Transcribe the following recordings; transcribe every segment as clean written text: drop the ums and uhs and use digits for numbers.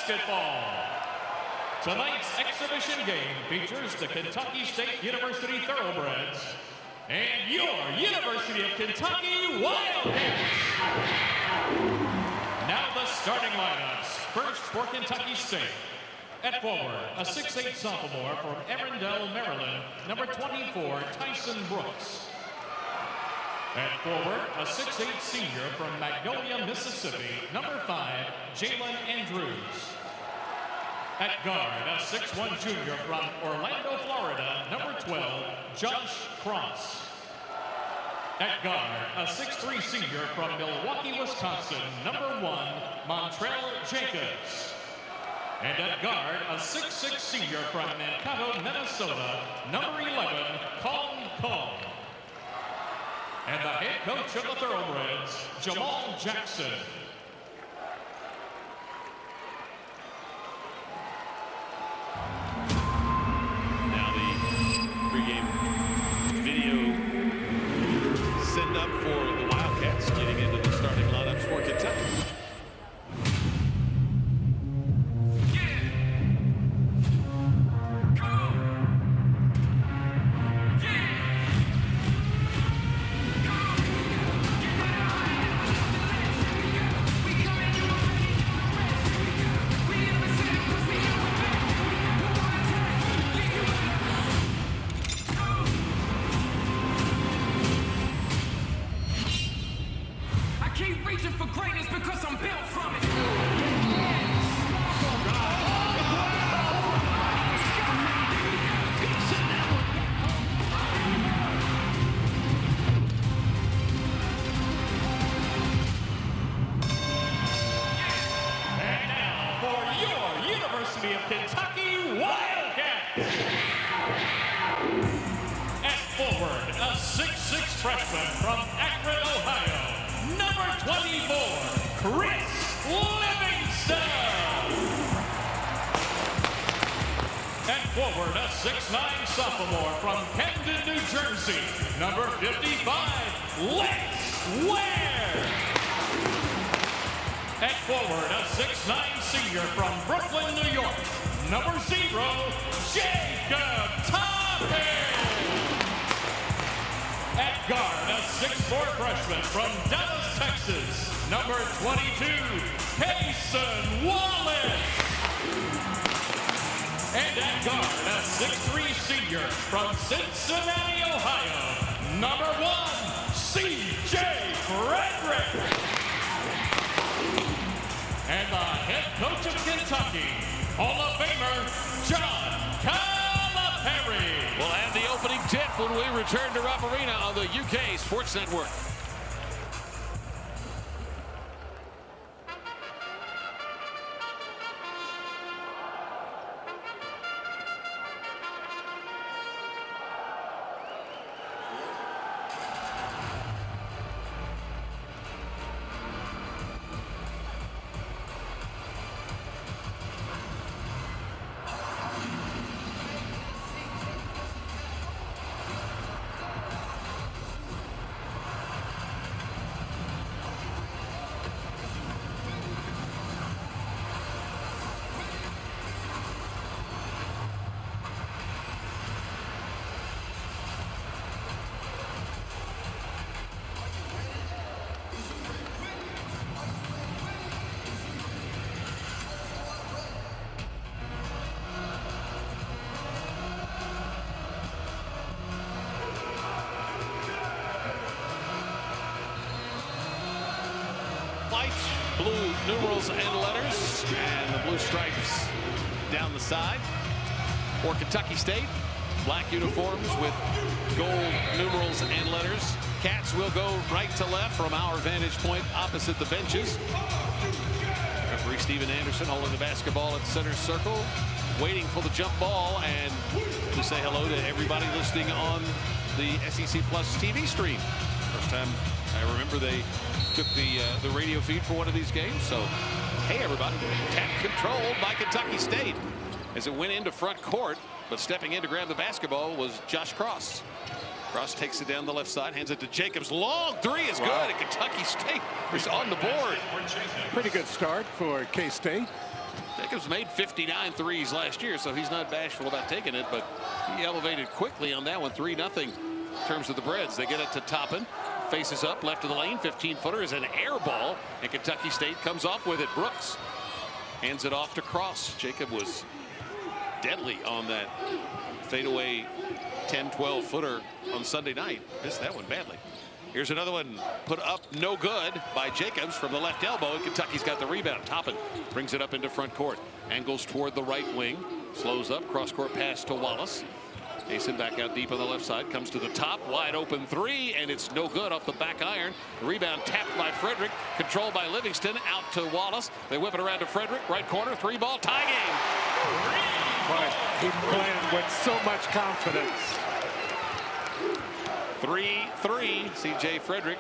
basketball. Tonight's exhibition game features the Kentucky State University Thoroughbreds and your University of Kentucky Wildcats. Now the starting lineups. First for Kentucky State. At forward, a 6'8" sophomore from Arundel, Maryland, number 24, Tyson Brooks. At forward, a 6'8" senior from Magnolia, Mississippi, number 5, Jalen Andrews. At guard, a 6'1" junior from Orlando, Florida, number 12, Josh Cross. At guard, a 6'3" senior from Milwaukee, Wisconsin, number 1, Montrell Jacobs. And at guard, a 6'6" senior from Mankato, Minnesota, number 11, Kong Kong. And the head coach of the Thoroughbreds, Jamal Jackson. Now the pregame video send up for the Wildcats getting into the starting lineups for Kentucky. Kentucky Wildcats. At forward, a 6'6" freshman from Akron, Ohio, number 24, Livingston. At forward, a 6'9" sophomore from Camden, New Jersey, number 55, Ware. At forward, a 6'9" senior from Brooklyn, New York, number 0, Jacob Toppin. At guard, a 6'4" freshman from Dallas, Texas, number 22, Wallace. And at guard, a 6'3" senior from Cincinnati, Ohio, number 1, Frederick. And the head coach of Kentucky, Hall of Famer, John Calipari. We'll have the opening tip when we return to Rupp Arena on the UK Sports Network. Blue numerals and letters, and the blue stripes down the side. For Kentucky State, black uniforms with gold numerals and letters. Cats will go right to left from our vantage point opposite the benches. Referee Stephen Anderson holding the basketball at center circle, waiting for the jump ball, and to say hello to everybody listening on the SEC Plus TV stream. First time I remember they took the radio feed for one of these games. So, hey everybody, tap controlled by Kentucky State as it went into front court, but stepping in to grab the basketball was Josh Cross. Cross takes it down the left side, hands it to Jacobs. Long three is good, and Kentucky State is on the board. Pretty good start for K-State. Jacobs made 59 threes last year, so he's not bashful about taking it, but he elevated quickly on that one. 3-0 in terms of the Breads. They get it to Toppin. Faces up left of the lane. 15-footer is an air ball, and Kentucky State comes off with it. Brooks hands it off to Cross. Jacob was deadly on that fadeaway 10-12 footer on Sunday night. Missed that one badly. Here's another one put up no good by Jacobs from the left elbow, and Kentucky's got the rebound. Toppin brings it up into front court. Angles toward the right wing. Slows up. Cross court pass to Wallace. Mason back out deep on the left side. Comes to the top. Wide open three, and it's no good off the back iron. The rebound tapped by Frederick. Controlled by Livingston. Out to Wallace. They whip it around to Frederick. Right corner. 3-ball tie game. But he's playing with so much confidence. 3-3. C.J. Frederick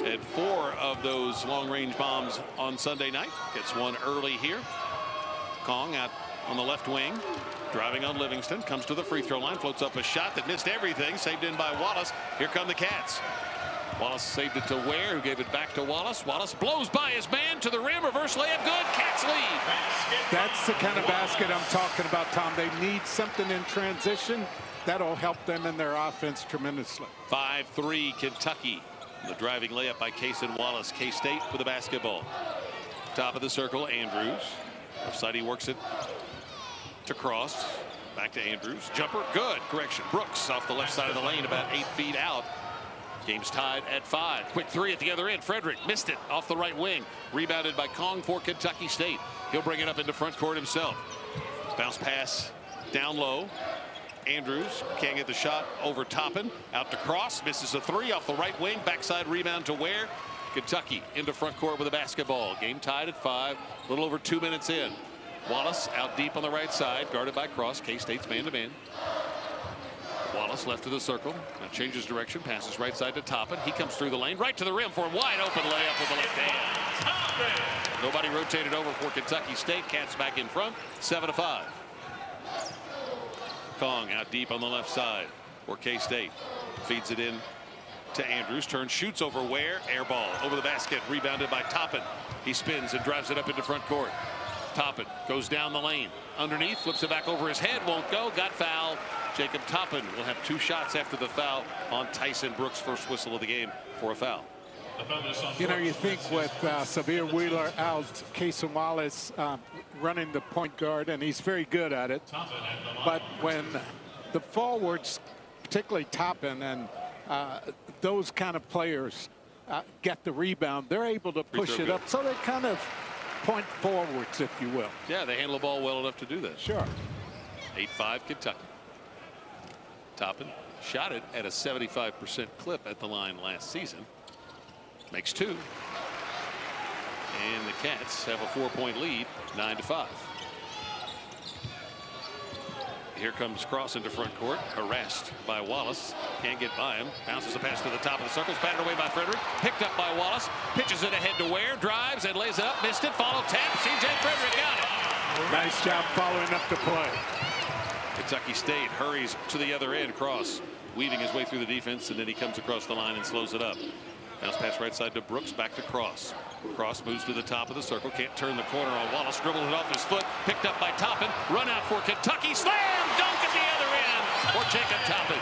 had 4 of those long-range bombs on Sunday night. Gets one early here. Kong out on the left wing. Driving on Livingston. Comes to the free throw line. Floats up a shot that missed everything. Saved in by Wallace. Here come the Cats. Wallace saved it to Ware, who gave it back to Wallace. Wallace blows by his man to the rim. Reverse layup. Good. Cats lead. That's the kind of basket I'm talking about, Tom. They need something in transition. That'll help them in their offense tremendously. 5-3 Kentucky. The driving layup by Cason Wallace. K-State with the basketball. Top of the circle, Andrews. Left side, he works it to Cross. Back to Andrews. Jumper, good. Correction. Brooks off the left side of the lane, about 8 feet out. Game's tied at 5. Quick three at the other end. Frederick missed it off the right wing. Rebounded by Kong for Kentucky State. He'll bring it up into front court himself. Bounce pass down low. Andrews can't get the shot over Toppin. Out to Cross. Misses a 3 off the right wing. Backside rebound to Ware. Kentucky into front court with a basketball. Game tied at 5. A little over 2 minutes in. Wallace out deep on the right side. Guarded by Cross. K-State's man-to-man. Wallace left of the circle. Now changes direction. Passes right side to Toppin. He comes through the lane. Right to the rim for a wide open layup with the left hand. Nobody rotated over for Kentucky State. Cats back in front. 7-5. Kong out deep on the left side for K-State. Feeds it in to Andrews. Turns, shoots over Ware. Air ball over the basket. Rebounded by Toppin. He spins and drives it up into front court. Toppin goes down the lane. Underneath, flips it back over his head. Won't go. Got fouled. Jacob Toppin will have 2 shots after the foul on Tyson Brooks. First whistle of the game for a foul. You know, you think with Severe Wheeler out, Cason Wallace running the point guard, and he's very good at it. But when the forwards, particularly Toppin and those kind of players get the rebound, they're able to push it up. So they kind of point forwards, if you will. Yeah, they handle the ball well enough to do that. Sure. 8-5 Kentucky. Toppin shot it at a 75% clip at the line last season. Makes 2. And the Cats have a 4-point lead, 9-5. Here comes Cross into front court, harassed by Wallace. Can't get by him. Bounces a pass to the top of the circle. Batted away by Frederick. Picked up by Wallace. Pitches it ahead to Ware. Drives and lays it up. Missed it. Follow tap. C.J. Frederick got it. Nice job following up the play. Kentucky State hurries to the other end. Cross weaving his way through the defense, and then he comes across the line and slows it up. Bounce pass right side to Brooks. Back to Cross. Cross moves to the top of the circle. Can't turn the corner on Wallace. Dribbles it off his foot. Picked up by Toppin. Run out for Kentucky. Slam! Dunk at the other end for Jacob Toppin.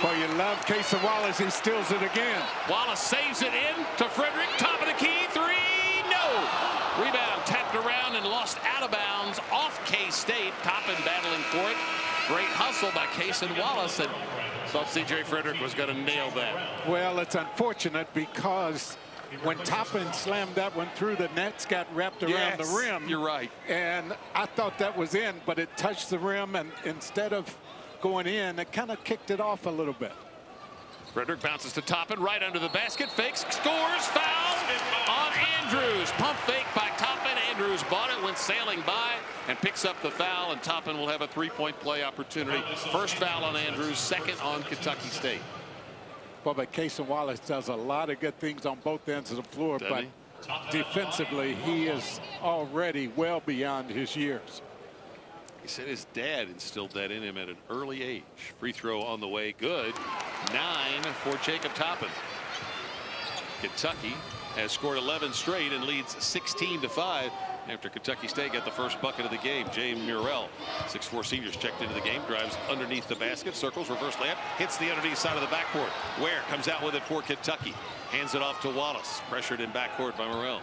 Well, you love Cason Wallace. He steals it again. Wallace saves it in to Frederick. Top of the key. 3. No! Rebound tapped around and lost out of bounds off K-State. Toppin battling for it. Great hustle by Cason Wallace, and thought C.J. Frederick was going to nail that. Well, it's unfortunate because when Toppin slammed that one through, the nets got wrapped around the rim. You're right. And I thought that was in, but it touched the rim, and instead of going in, it kind of kicked it off a little bit. Frederick bounces to Toppin, right under the basket, fakes, scores, foul on Andrews. Pump fake by Toppin. Andrews bought it, went sailing by, and picks up the foul, and Toppin will have a 3-point play opportunity. First foul on Andrews, second on Kentucky State. Well, but Cason Wallace does a lot of good things on both ends of the floor, but defensively, he is already well beyond his years. He said his dad instilled that in him at an early age. Free throw on the way, good. 9 for Jacob Toppin. Kentucky has scored 11 straight and leads 16-5. after Kentucky State got the first bucket of the game. Jay Murrell, 6'4" seniors, checked into the game, drives underneath the basket, circles, reverse layup, hits the underneath side of the backboard. Ware comes out with it for Kentucky, hands it off to Wallace, pressured in backcourt by Murrell.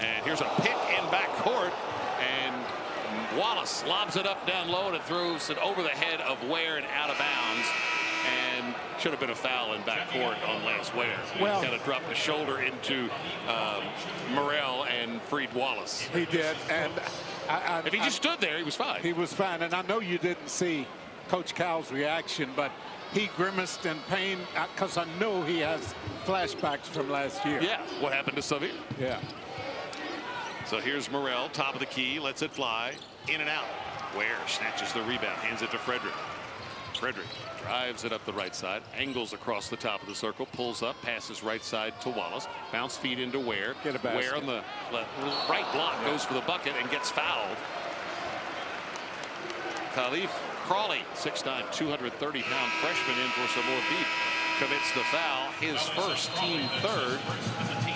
And here's a pick in backcourt, and Wallace lobs it up down low, and it throws it over the head of Ware and out of bounds. And should have been a foul in backcourt on Lance Ware. Well, he kind of dropped his shoulder into Murrell and freed Wallace. He did, and if he just stood there, he was fine. He was fine, and I know you didn't see Coach Cal's reaction, but he grimaced in pain because I know he has flashbacks from last year. Yeah, what happened to Xavier? Yeah. So here's Murrell, top of the key, lets it fly, in and out. Ware snatches the rebound, hands it to Frederick. Frederick drives it up the right side, angles across the top of the circle, pulls up, passes right side to Wallace, bounce feed into Ware. Ware on the right block goes for the bucket and gets fouled. Khalif Crawley, 6'9", 230-pound freshman, in for some more beef, commits the foul, his first, team third,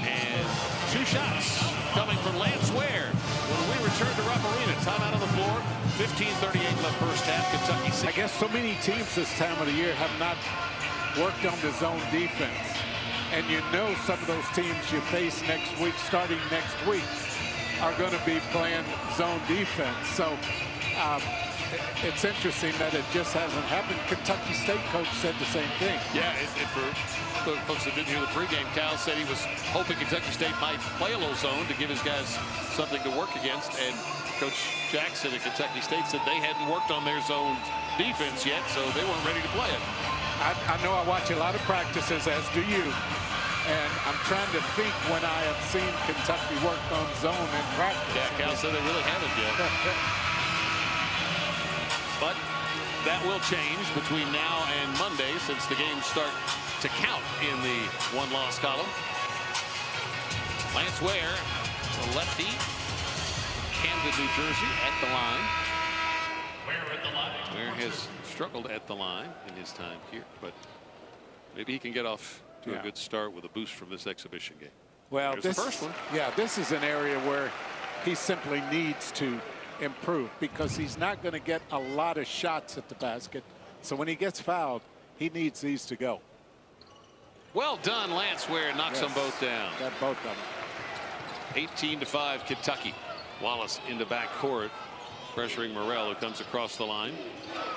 and 2 shots coming from Lance Ware. When we return to Rupp Arena, timeout on the floor, 15:38 in the first half. Kentucky. I guess so many teams this time of the year have not worked on the zone defense, and you know some of those teams you face next week, starting next week, are going to be playing zone defense. So it's interesting that it just hasn't happened. Kentucky State coach said the same thing. Yeah, for folks that didn't hear the pregame, Cal said he was hoping Kentucky State might play a little zone to give his guys something to work against, and Coach Jackson at Kentucky State said they hadn't worked on their zone defense yet, so they weren't ready to play it. I know I watch a lot of practices, as do you, and I'm trying to think when I have seen Kentucky work on zone in practice. Yeah, Cal said they really haven't yet. But that will change between now and Monday, since the games start to count in the one-loss column. Lance Ware, the lefty, Camden, New Jersey, at the line. Ware has struggled at the line in his time here, but maybe he can get off to a good start with a boost from this exhibition game. Well, there's the first one. Yeah, this is an area where he simply needs to improve, because he's not going to get a lot of shots at the basket. So when he gets fouled, he needs these to go. Well done, Lance Ware knocks them both down. Got both of them. 18-5 Kentucky. Wallace into backcourt, pressuring Murrell, who comes across the line.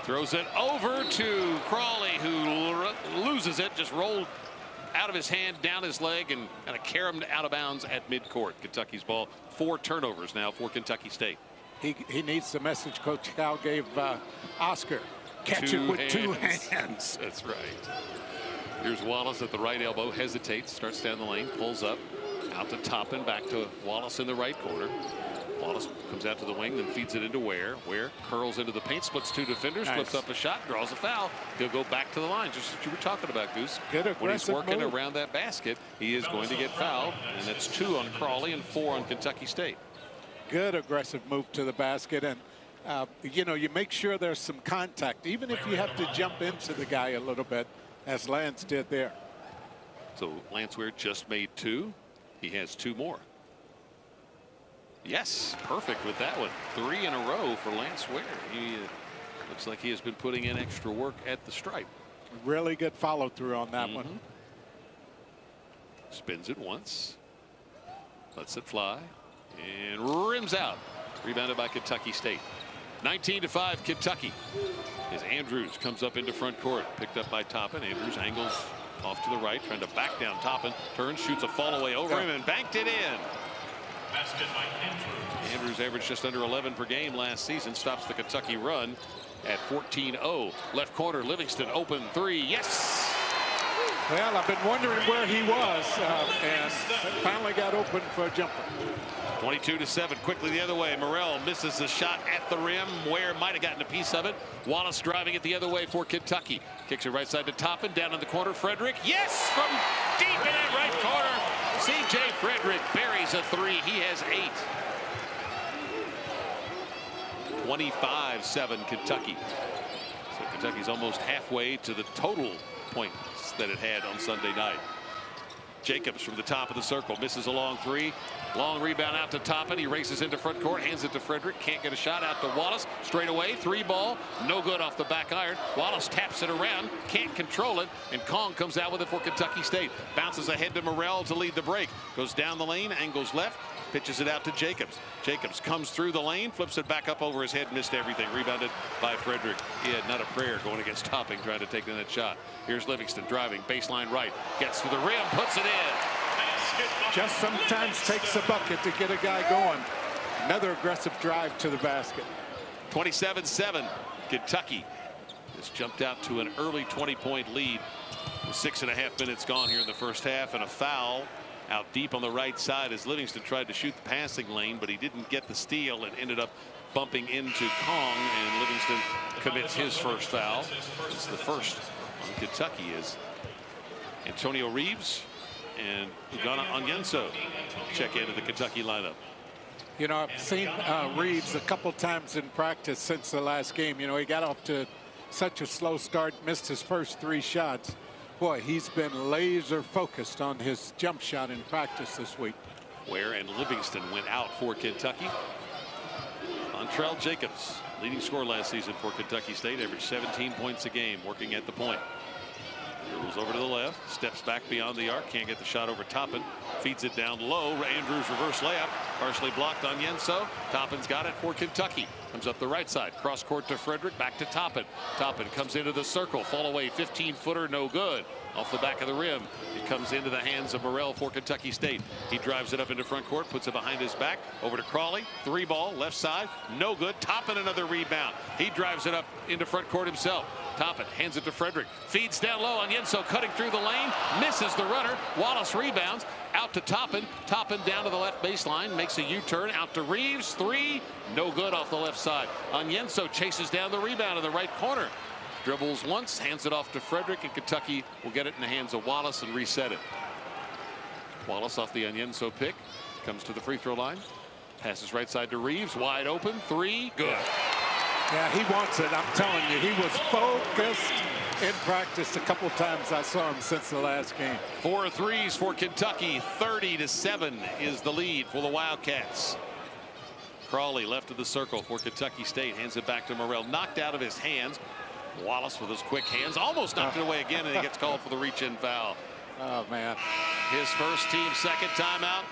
Throws it over to Crawley, who loses it, just rolled out of his hand, down his leg, and kind of carried him out of bounds at midcourt. Kentucky's ball. 4 turnovers now for Kentucky State. He needs the message Coach Cal gave Oscar. Catch it with 2 hands. That's right. Here's Wallace at the right elbow, hesitates, starts down the lane, pulls up, out to Toppin, back to Wallace in the right corner. Wallace comes out to the wing, then feeds it into Ware. Ware curls into the paint, splits 2 defenders, flips up a shot, draws a foul. He'll go back to the line, just as you were talking about, Goose. When he's working around that basket, he is going to get fouled, and that's 2 on Crawley and 4 on Kentucky State. Good aggressive move to the basket, and you know, you make sure there's some contact, even if you have to jump into the guy a little bit, as Lance did there. So Lance Ware just made 2. He has 2 more. Yes, perfect with that one. 3 in a row for Lance Ware. He looks like he has been putting in extra work at the stripe. Really good follow through on that one. Spins it once, lets it fly, and rims out. Rebounded by Kentucky State. 19-5 Kentucky. As Andrews comes up into front court, picked up by Toppin. Andrews angles off to the right, trying to back down Toppin. Turns, shoots a fall away over him, and banked it in. Basket by Andrews. Andrews averaged just under 11 per game last season. Stops the Kentucky run at 14-0. Left corner, Livingston, open 3. Yes! Well, I've been wondering where he was, and finally got open for a jumper. 22-7, quickly the other way. Murrell misses the shot at the rim. Ware might have gotten a piece of it. Wallace driving it the other way for Kentucky. Kicks it right side to Toppin, down in the corner. Frederick, yes, from deep in that right corner. C.J. Frederick buries a 3. He has 8. 25-7 Kentucky. So Kentucky's almost halfway to the total points that it had on Sunday night. Jacobs from the top of the circle misses a long three. Long rebound out to Toppin. He races into front court, hands it to Frederick. Can't get a shot. Out to Wallace. Straight away. Three ball. No good off the back iron. Wallace taps it around. Can't control it. And Kong comes out with it for Kentucky State. Bounces ahead to Morrell to lead the break. Goes down the lane. Angles left. Pitches it out to Jacobs. Jacobs comes through the lane. Flips it back up over his head. Missed everything. Rebounded by Frederick. He had not a prayer going against Toppin trying to take that shot. Here's Livingston driving. Baseline right. Gets to the rim. Puts it in. Just sometimes takes a bucket to get a guy going. Another aggressive drive to the basket. 27-7. Kentucky has jumped out to an early 20-point lead with 6.5 minutes gone here in the first half, and a foul out deep on the right side as Livingston tried to shoot the passing lane, but he didn't get the steal and ended up bumping into Kong, and Livingston commits his first foul. It's the first on Kentucky is Antonio Reeves and Onyenso check into the Kentucky lineup. You know, I've seen Reeves a couple times in practice since the last game. You know, he got off to such a slow start, missed his first 3 shots. Boy, he's been laser focused on his jump shot in practice this week. Ware and Livingston went out for Kentucky. Ontrell Jacobs, leading scorer last season for Kentucky State, averaged 17 points a game working at the point. Dribbles over to the left, steps back beyond the arc, can't get the shot over Toppin, feeds it down low. Andrews reverse layup, partially blocked on Onyenso. Toppin's got it for Kentucky. Comes up the right side, cross court to Frederick, back to Toppin. Toppin comes into the circle, fall away, 15-footer, no good. Off the back of the rim, it comes into the hands of Morrell for Kentucky State. He drives it up into front court, puts it behind his back, over to Crawley, 3-ball, left side, no good. Toppin another rebound. He drives it up into front court himself. Toppin hands it to Frederick, feeds down low. Onyenso cutting through the lane, misses the runner. Wallace rebounds, out to Toppin. Toppin down to the left baseline, makes a U-turn, out to Reeves, 3, no good off the left side. Onyenso chases down the rebound in the right corner. Dribbles once, hands it off to Frederick, and Kentucky will get it in the hands of Wallace and reset it. Wallace off the Onyenso pick, comes to the free throw line, passes right side to Reeves, wide open, 3, good. Yeah, he wants it. I'm telling you, he was focused in practice a couple times. I saw him since the last game. 4 threes for Kentucky. 30-7 is the lead for the Wildcats. Crawley left of the circle for Kentucky State, hands it back to Morrell, knocked out of his hands. Wallace with his quick hands almost knocked it away again, and he gets called for the reach-in foul. Oh man, his first team second timeout.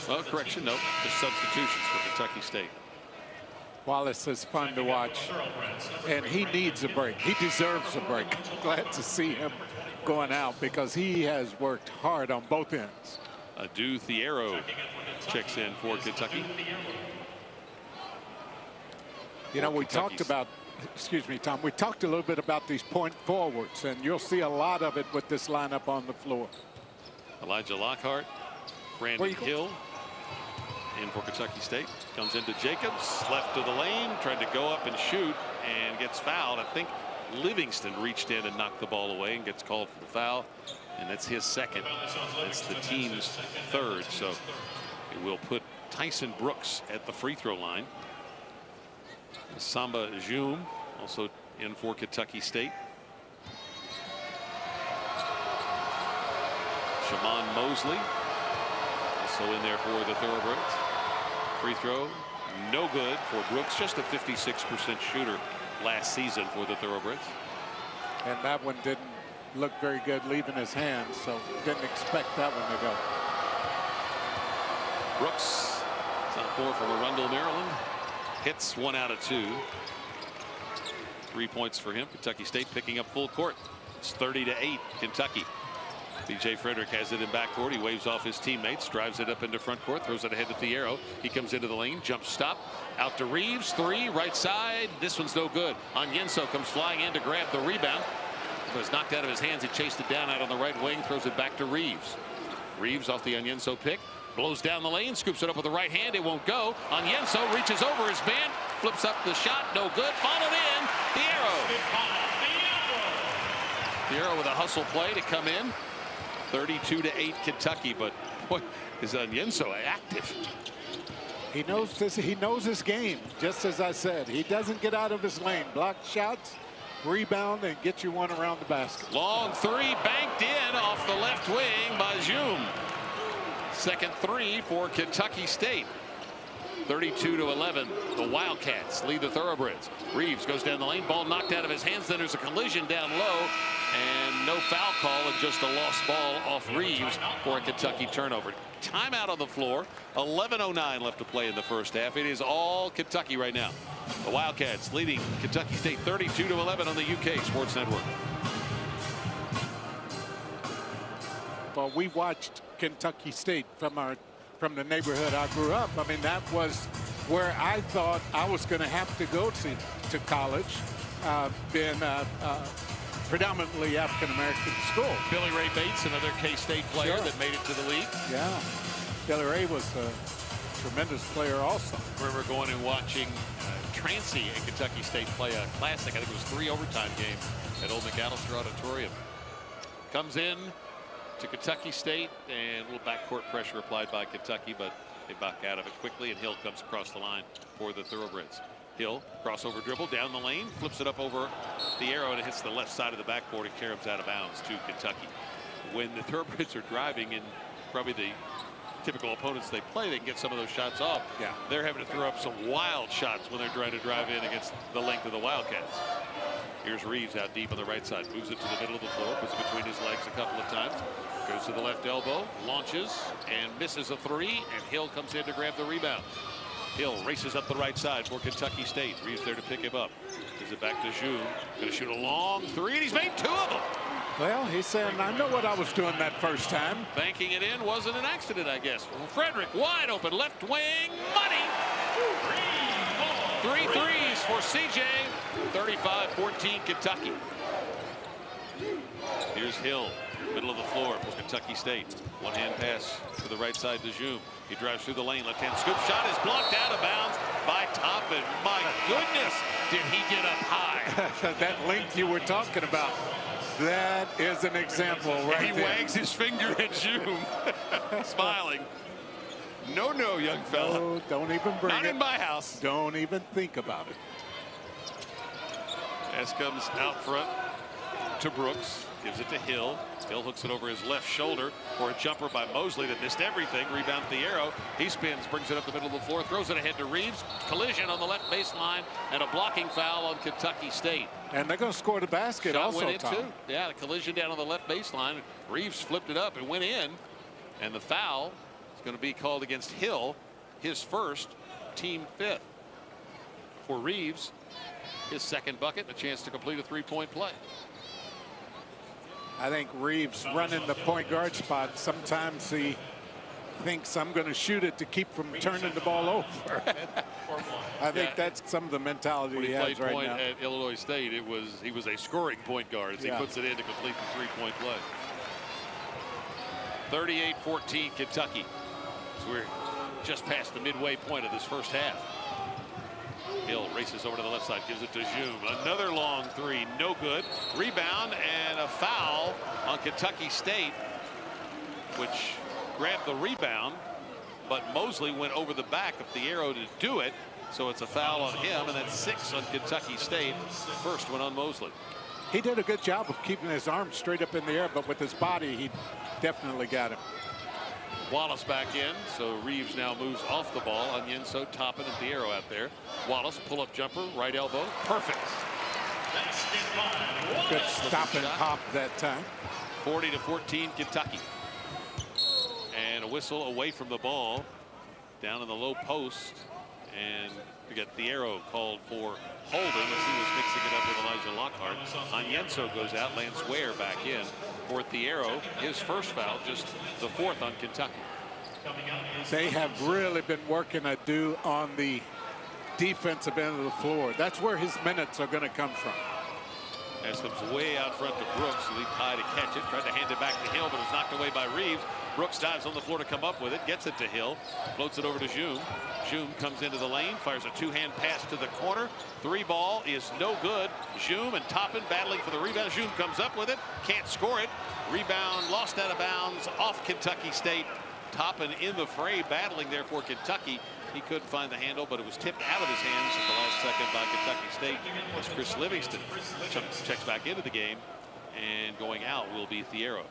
Oh, correction, nope, just substitutions for Kentucky State. Wallace is fun to watch, and he needs a break. He deserves a break. Glad to see him going out because he has worked hard on both ends. Thiero checks in for Kentucky. You know, we talked about, excuse me, Tom, we talked a little bit about these point forwards, and you'll see a lot of it with this lineup on the floor. Elijah Lockhart, Brandon Hill in for Kentucky State. Comes into Jacobs, left to the lane, tried to go up and shoot and gets fouled. I think Livingston reached in and knocked the ball away and gets called for the foul, and that's his second. That's the team's third, so it will put Tyson Brooks at the free throw line. Samba Jum also in for Kentucky State. Shaman Mosley also in there for the Thoroughbreds. Free throw, no good for Brooks, just a 56% shooter last season for the Thoroughbreds. And that one didn't look very good leaving his hands, so didn't expect that one to go. Brooks, top 4 from Arundel, Maryland. Hits 1 out of 2. 3 points for him. Kentucky State picking up full court. It's 30-8 Kentucky. B.J. Frederick has it in backcourt. He waves off his teammates, drives it up into front court, throws it ahead to Thiero. He comes into the lane, jump stop, out to Reeves, 3, right side. This one's no good. Onyenso comes flying in to grab the rebound. It was knocked out of his hands. He chased it down out on the right wing, throws it back to Reeves. Reeves off the Onyenso pick, blows down the lane, scoops it up with the right hand. It won't go. Onyenso reaches over his man, flips up the shot, no good. Followed in, Thiero. Thiero with a hustle play to come in. 32-8 Kentucky, but boy, is Onyenso active. He knows this. He knows his game, just as I said. He doesn't get out of his lane. Block shots, rebound and get you one around the basket. Long three banked in off the left wing by Tshiebwe. Second three for Kentucky State. 32-11. The Wildcats lead the Thoroughbreds. Reeves goes down the lane. Ball knocked out of his hands. Then there's a collision down low. And no foul call, and just a lost ball off Reeves for a Kentucky turnover. Timeout on the floor. 11:09 left to play in the first half. It is all Kentucky right now. The Wildcats leading Kentucky State 32-11 on the UK Sports Network. Well, we watched Kentucky State from the neighborhood I grew up. I mean, that was where I thought I was going to have to go to college, being predominantly African-American school. Billy Ray Bates, another K-State player that made it to the league. Yeah, Billy Ray was a tremendous player also. I remember going and watching Trancey and Kentucky State play a classic. I think it was 3 overtime game at Old McAllister Auditorium. Comes in to Kentucky State, and a little backcourt pressure applied by Kentucky, but they back out of it quickly, and Hill comes across the line for the Thoroughbreds. Hill, crossover dribble down the lane, flips it up over Thiero, and it hits the left side of the backboard and caroms out of bounds to Kentucky. When the Thoroughbreds are driving, and probably the typical opponents they play, they can get some of those shots off. Yeah. They're having to throw up some wild shots when they're trying to drive in against the length of the Wildcats. Here's Reeves out deep on the right side, moves it to the middle of the floor, puts it between his legs a couple of times, goes to the left elbow, launches, and misses a three, and Hill comes in to grab the rebound. Hill races up the right side for Kentucky State. Reeves there to pick him up. Gives it back to Tshiebwe. Going to shoot a long three, and he's made 2 of them. Well, he's saying, I know what I was doing that first time. Banking it in wasn't an accident, I guess. Frederick wide open, left wing, money. 3 threes for CJ. 35-14 Kentucky. Here's Hill, middle of the floor for Kentucky State. One-hand pass to the right side to Tshiebwe. He drives through the lane, left-hand scoop shot is blocked out of bounds by Toppin. My goodness, did he get up high. That length you were talking about, that is an example right there. He wags his finger at Tshiebwe, smiling. No, young fella. No, don't even bring it. Not in my house. Don't even think about it. Pass comes out front to Brooks. Gives it to Hill. Hill hooks it over his left shoulder for a jumper by Mosley that missed everything. Rebound Thiero. He spins, brings it up the middle of the floor, throws it ahead to Reeves. Collision on the left baseline and a blocking foul on Kentucky State. And they're going to score the basket Shot also, went in Tom. too. Yeah, the collision down on the left baseline. Reeves flipped it up and went in. And the foul is going to be called against Hill, his first, team 5th. For Reeves, his second bucket, and a chance to complete a 3-point play. I think Reeves running the point guard spot. Sometimes he thinks I'm going to shoot it to keep from turning the ball over. I think that's some of the mentality when he played has right point now. at Illinois State, he was a scoring point guard as he puts it in to complete the 3-point play. 38-14 Kentucky. So we're just past the midway point of this first half. Hill races over to the left side, gives it to Tshiebwe. Another long three, no good. Rebound and a foul on Kentucky State, which grabbed the rebound, but Mosley went over the back of Thiero to do it. So it's a foul on him, and that's 6 on Kentucky State. First one on Mosley. He did a good job of keeping his arms straight up in the air, but with his body, he definitely got him. Wallace back in, so Reeves now moves off the ball. Onyenso, Toppin, and Thiero out there. Wallace, pull-up jumper, right elbow, perfect. Good stop and pop that time. 40-14 Kentucky. And a whistle away from the ball, down in the low post, and we got Thiero called for holding as he was mixing it up with Elijah Lockhart. Onyenso goes out, lands Ware back in for Thiero. His first foul, just the 4th on Kentucky. They have really been working a do on the defensive end of the floor. That's where his minutes are going to come from. As comes way out front to Brooks, leaped high to catch it, tried to hand it back to Hill, but it was knocked away by Reeves. Brooks dives on the floor to come up with it, gets it to Hill, floats it over to Tshiebwe. Tshiebwe comes into the lane, fires a 2-hand pass to the corner. 3 ball is no good. Tshiebwe and Toppin battling for the rebound. Tshiebwe comes up with it, can't score it. Rebound lost out of bounds off Kentucky State. Toppin in the fray, battling there for Kentucky. He couldn't find the handle, but it was tipped out of his hands at the last second by Kentucky State as Chris Livingston checks back into the game, and going out will be Thiero.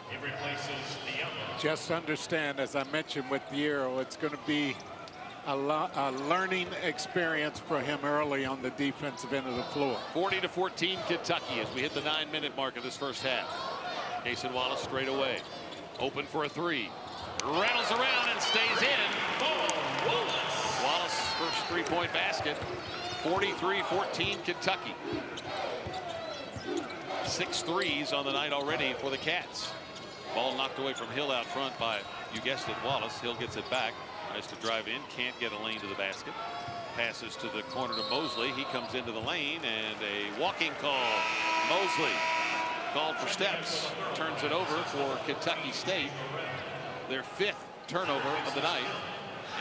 He replaces Thiero. Just understand, as I mentioned with Thiero, it's going to be a learning experience for him early on the defensive end of the floor. 40-14 Kentucky as we hit the 9-minute mark of this first half. Cason Wallace straight away. Open for a three. Rattles around and stays in. Wallace first three-point basket. 43-14 Kentucky. 6 threes on the night already for the Cats. Ball knocked away from Hill out front by, you guessed it, Wallace. Hill gets it back. Tries to drive in. Can't get a lane to the basket. Passes to the corner to Mosley. He comes into the lane and a walking call. Mosley called for steps. Turns it over for Kentucky State. Their 5th turnover of the night.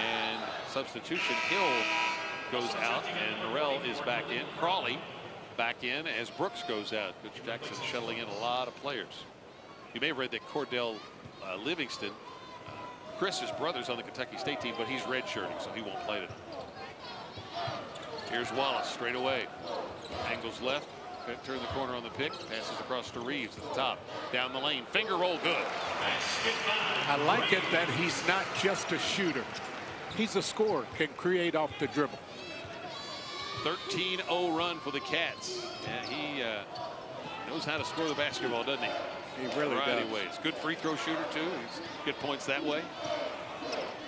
And substitution, Hill goes out and Morrell is back in. Crawley back in as Brooks goes out. Coach Jackson shuttling in a lot of players. You may have read that Cordell Livingston, Chris's brother's on the Kentucky State team, but he's redshirting, so he won't play tonight. Here's Wallace straight away. Angles left. Turn the corner on the pick. Passes across to Reeves at the top. Down the lane. Finger roll good. I like it that he's not just a shooter. He's a scorer. Can create off the dribble. 13-0 run for the Cats. Yeah, he knows how to score the basketball, doesn't he? He really does. Ways. Good free throw shooter, too. He's good points that way.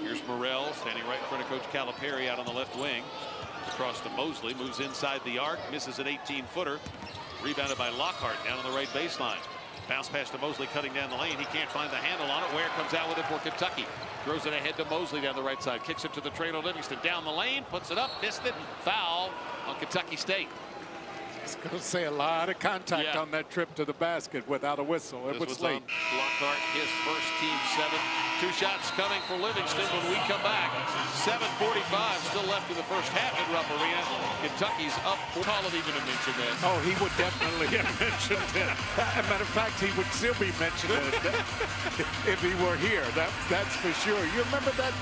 Here's Morrell standing right in front of Coach Calipari out on the left wing. Across to Mosley. Moves inside the arc. Misses an 18-footer. Rebounded by Lockhart down on the right baseline. Bounce pass to Mosley cutting down the lane. He can't find the handle on it. Ware comes out with it for Kentucky. Throws it ahead to Mosley down the right side. Kicks it to the trail of Livingston. Down the lane. Puts it up. Missed it. Foul on Kentucky State. It's going to say a lot of contact on that trip to the basket without a whistle. It was late. Lockhart, his first team 7. 2 shots coming for Livingston when we come back. 7:45 still left in the first half at Rupp Arena. Kentucky's up. Paul would even have mentioned that. Oh, he would definitely have mentioned it. As a matter of fact, he would still be mentioning it if he were here. That's for sure. You remember that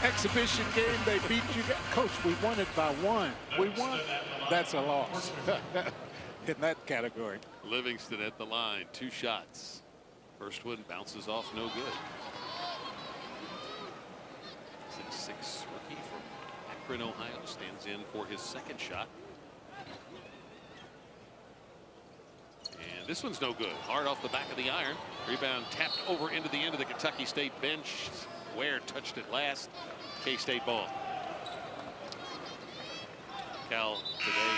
exhibition game they beat you? Coach, we won it by 1. We won. That's a loss in that category. Livingston at the line. 2 shots. First one bounces off, no good. 6'6" rookie from Akron, Ohio, stands in for his 2nd shot. And this one's no good. Hard off the back of the iron. Rebound tapped over into the end of the Kentucky State bench. Ware touched it last. K-State ball. Cal today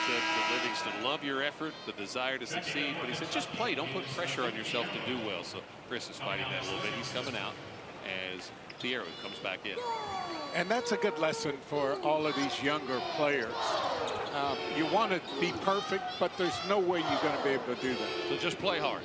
said to Livingston, love your effort, the desire to succeed, but he said just play, don't put pressure on yourself to do well. So Chris is fighting that a little bit. He's coming out as Thiero comes back in. And that's a good lesson for all of these younger players. You want to be perfect, but there's no way you're going to be able to do that. So just play hard.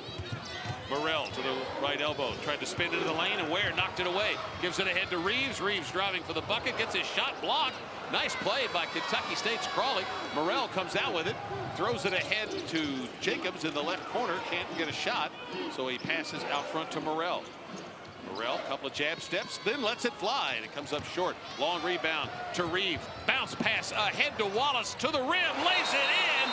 Morrell to the right elbow, tried to spin into the lane, and Ware knocked it away. Gives it ahead to Reeves. Reeves driving for the bucket, gets his shot blocked. Nice play by Kentucky State's Crawley. Morrell comes out with it, throws it ahead to Jacobs in the left corner, can't get a shot, so he passes out front to Morrell. Morrell, couple of jab steps, then lets it fly, and it comes up short. Long rebound to Reeves. Bounce pass ahead to Wallace, to the rim, lays it in,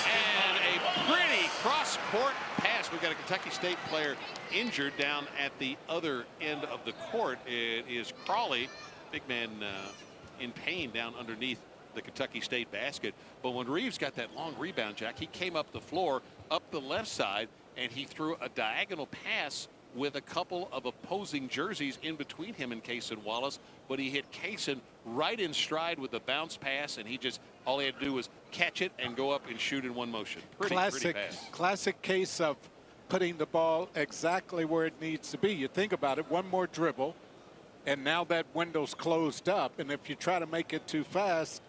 and a pretty cross-court pass. We've got a Kentucky State player injured down at the other end of the court. It is Crawley, big man in pain down underneath the Kentucky State basket. But when Reeves got that long rebound, Jack, he came up the floor, up the left side, and he threw a diagonal pass with a couple of opposing jerseys in between him and Cason Wallace, but he hit Cason right in stride with the bounce pass, and he just, all he had to do was catch it and go up and shoot in one motion. Pretty pass. Classic case of putting the ball exactly where it needs to be. You think about it, one more dribble, and now that window's closed up, and if you try to make it too fast,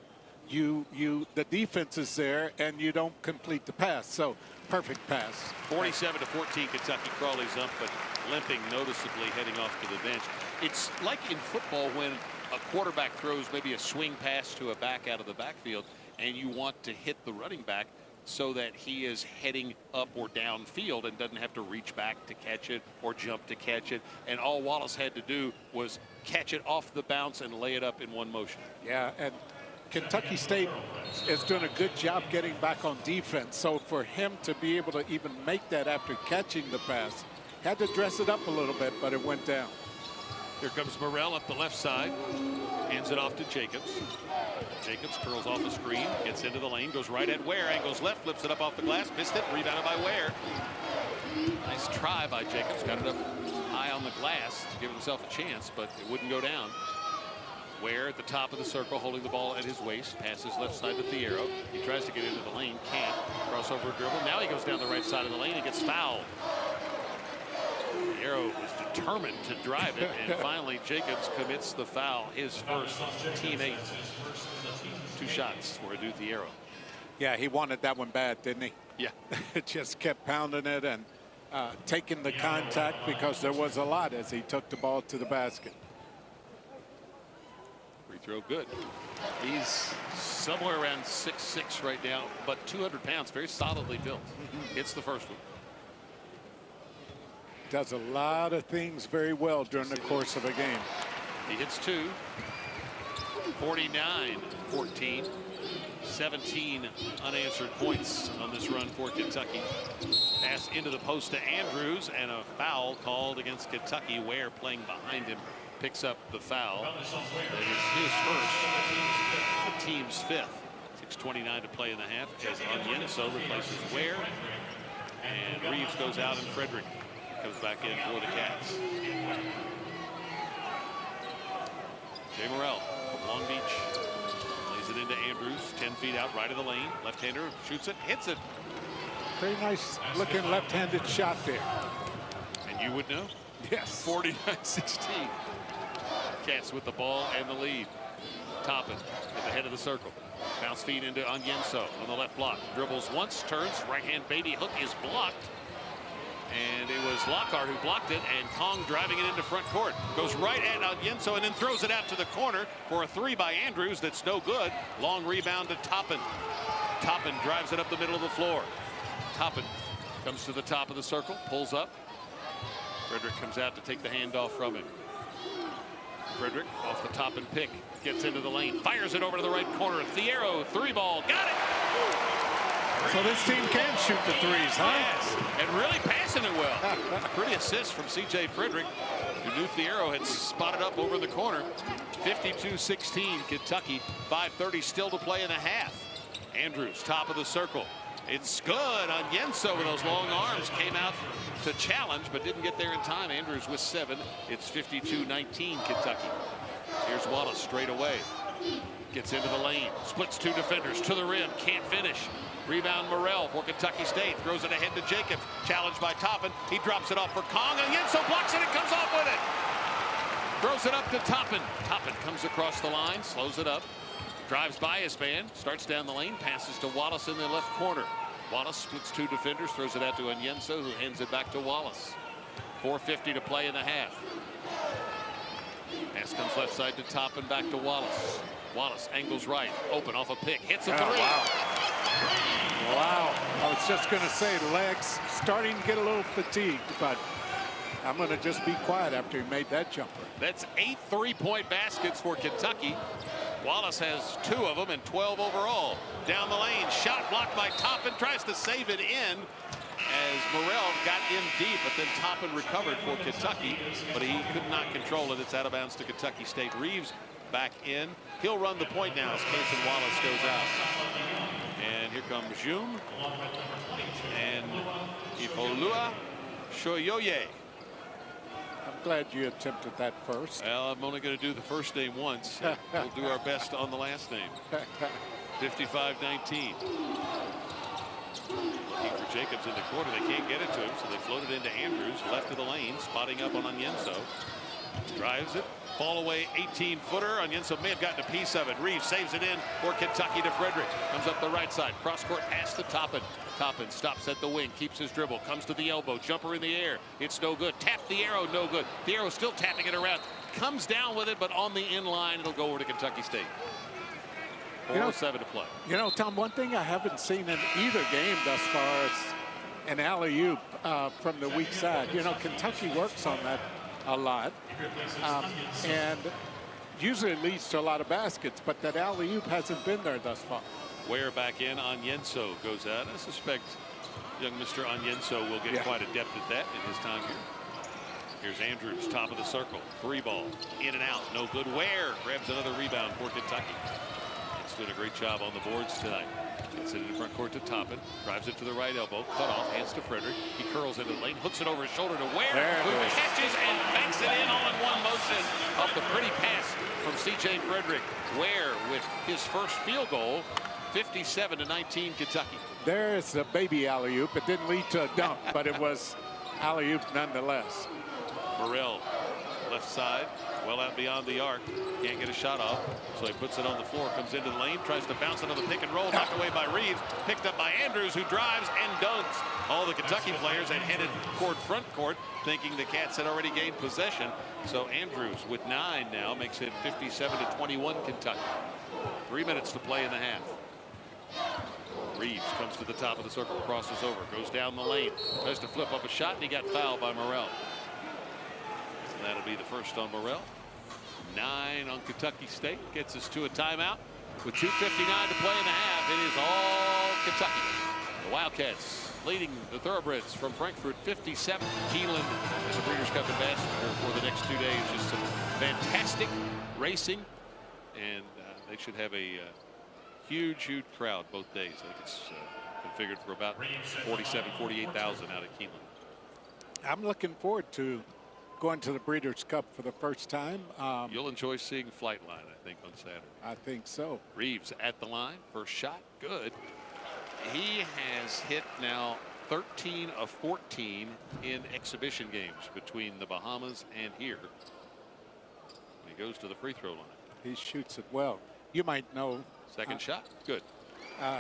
the defense is there, and you don't complete the pass. So perfect pass. 47-14, Kentucky. Crawley's up, but limping noticeably, heading off to the bench. It's like in football when a quarterback throws maybe a swing pass to a back out of the backfield, and you want to hit the running back. so that he is heading up or downfield and doesn't have to reach back to catch it or jump to catch it. And all Wallace had to do was catch it off the bounce and lay it up in one motion. Yeah, and Kentucky State is doing a good job getting back on defense. So for him to be able to even make that after catching the pass, had to dress it up a little bit, but it went down. Here comes Morrell up the left side, hands it off to Jacobs. Jacobs curls off a screen, gets into the lane, goes right at Ware, angles left, flips it up off the glass, missed it, rebounded by Ware. Nice try by Jacobs, got it up high on the glass to give himself a chance, but it wouldn't go down. Ware at the top of the circle, holding the ball at his waist, passes left side to Thiero. He tries to get into the lane, can't. Crossover dribble. Now he goes down the right side of the lane and gets fouled. Thiero was determined to drive it, and finally Jacobs commits the foul, his first, teammate. 2 shots for Adu Thiero. Yeah, he wanted that one bad, didn't he? Yeah. Just kept pounding it and taking the contact because there was a lot as he took the ball to the basket. Free throw good. He's somewhere around 6'6" right now, but 200 pounds, very solidly built. Hits the first one. Does a lot of things very well during the course of a game. He hits 2. 49-14. 17 unanswered points on this run for Kentucky. Pass into the post to Andrews, and a foul called against Kentucky. Ware playing behind him picks up the foul. That is his first, the team's 5th. 6:29 to play in the half as Onyenso replaces Ware, and Reeves goes out, and Frederick comes back in for the Cats. Jay Morrell from Long Beach lays it into Andrews, 10 feet out right of the lane. Left-hander shoots it, hits it. Very nice looking left-handed shot there. And you would know? Yes. 49-16. Cats with the ball and the lead. Toppin at the head of the circle. Bounce feed into Onyenso on the left block. Dribbles once, turns, right-hand baby hook is blocked. And it was Lockhart who blocked it, and Kong driving it into front court. Goes right at Onyenso and then throws it out to the corner for a 3 by Andrews that's no good. Long rebound to Toppin. Toppin drives it up the middle of the floor. Toppin comes to the top of the circle, pulls up. Frederick comes out to take the handoff from him. Frederick off the Toppin pick, gets into the lane, fires it over to the right corner. Thiero, 3-ball, got it! So this team can shoot the threes, huh? Yes, and really passing it well. Pretty assist from C.J. Frederick, who knew Thiero had spotted up over the corner. 52-16 Kentucky, 5:30 still to play in the half. Andrews, top of the circle. It's good. Onyenso with those long arms came out to challenge, but didn't get there in time. Andrews with 7. It's 52-19 Kentucky. Here's Wallace straight away. Gets into the lane, splits 2 defenders to the rim, can't finish. Rebound Morrell for Kentucky State, throws it ahead to Jacobs, challenged by Toppin. He drops it off for Kong, and Onyenso blocks it and comes off with it. Throws it up to Toppin. Toppin comes across the line, slows it up, drives by his man, starts down the lane, passes to Wallace in the left corner. Wallace splits 2 defenders, throws it out to Onyenso, who hands it back to Wallace. 4:50 to play in the half. Pass comes left side to Toppin, back to Wallace. Wallace angles right, open off a pick, hits a 3. Wow. Wow. I was just going to say legs starting to get a little fatigued, but I'm going to just be quiet after he made that jumper. That's 8 3-point baskets for Kentucky. Wallace has 2 of them and 12 overall. Down the lane, shot blocked by Toppin, tries to save it in as Morrell got in deep, but then Toppin recovered for Kentucky, but he could not control it. It's out of bounds to Kentucky State. Reeves back in. He'll run the point now as Casey Wallace goes out. And here comes June and Ifolua Shoyoye. I'm glad you attempted that first. Well, I'm only going to do the first name once. We'll do our best on the last name. 55-19. Looking for Jacobs in the corner. They can't get it to him, so they float it into Andrews, left of the lane, spotting up on Onyenso. Drives it. Fall away 18-footer. Onyenso may have gotten a piece of it. Reeves saves it in for Kentucky to Frederick. Comes up the right side. Cross-court pass to Toppin. Toppin stops at the wing, keeps his dribble, comes to the elbow, jumper in the air. It's no good. Tap Thiero, no good. Thiero still tapping it around. Comes down with it, but on the in line, it'll go over to Kentucky State. 4:07 to play. You know, Tom, one thing I haven't seen in either game thus far is an alley-oop from the weak side. You know, Kentucky works on that a lot, and usually it leads to a lot of baskets, but that alley-oop hasn't been there thus far. Ware back in. Onyenso goes out. I suspect young Mr. Onyenso will get quite adept at that in his time here. Here's Andrews, top of the circle. 3 ball. In and out. No good. Ware grabs another rebound for Kentucky. It's doing a great job on the boards tonight. Gets it in the front court to Toppin. Drives it to the right elbow. Cut off. Hands to Frederick. He curls into the lane. Hooks it over his shoulder to Ware. Who catches and banks it in all in one motion off the pretty pass from C.J. Frederick. Ware with his first field goal. 57-19 Kentucky. There's the baby alley-oop. It didn't lead to a dunk, but it was alley-oop nonetheless. Morrell, left side, well out beyond the arc. Can't get a shot off, so he puts it on the floor, comes into the lane, tries to bounce it on the pick and roll, knocked away by Reeves, picked up by Andrews, who drives and dunks. All the Kentucky players had headed toward front court, thinking the Cats had already gained possession. So Andrews with 9 now makes it 57-21 Kentucky. 3 minutes to play in the half. Reeves comes to the top of the circle, crosses over, goes down the lane, tries to flip up a shot, and he got fouled by Morrell. And that'll be the first on Morrell. 9 on Kentucky State. Gets us to a timeout with 2:59 to play in the half. It is all Kentucky. The Wildcats leading the Thoroughbreds from Frankfurt 57. Keeneland is a Breeders' Cup ambassador for the next 2 days. Just some fantastic racing, and they should have a huge crowd both days. I think it's configured for about 47,000-48,000 out at Keeneland. I'm looking forward to going to the Breeders' Cup for the first time. You'll enjoy seeing Flightline, I think, on Saturday. I think so. Reeves at the line. First shot, good. He has hit now 13 of 14 in exhibition games between the Bahamas and here. He goes to the free throw line. He shoots it well. You might know. Second shot, good.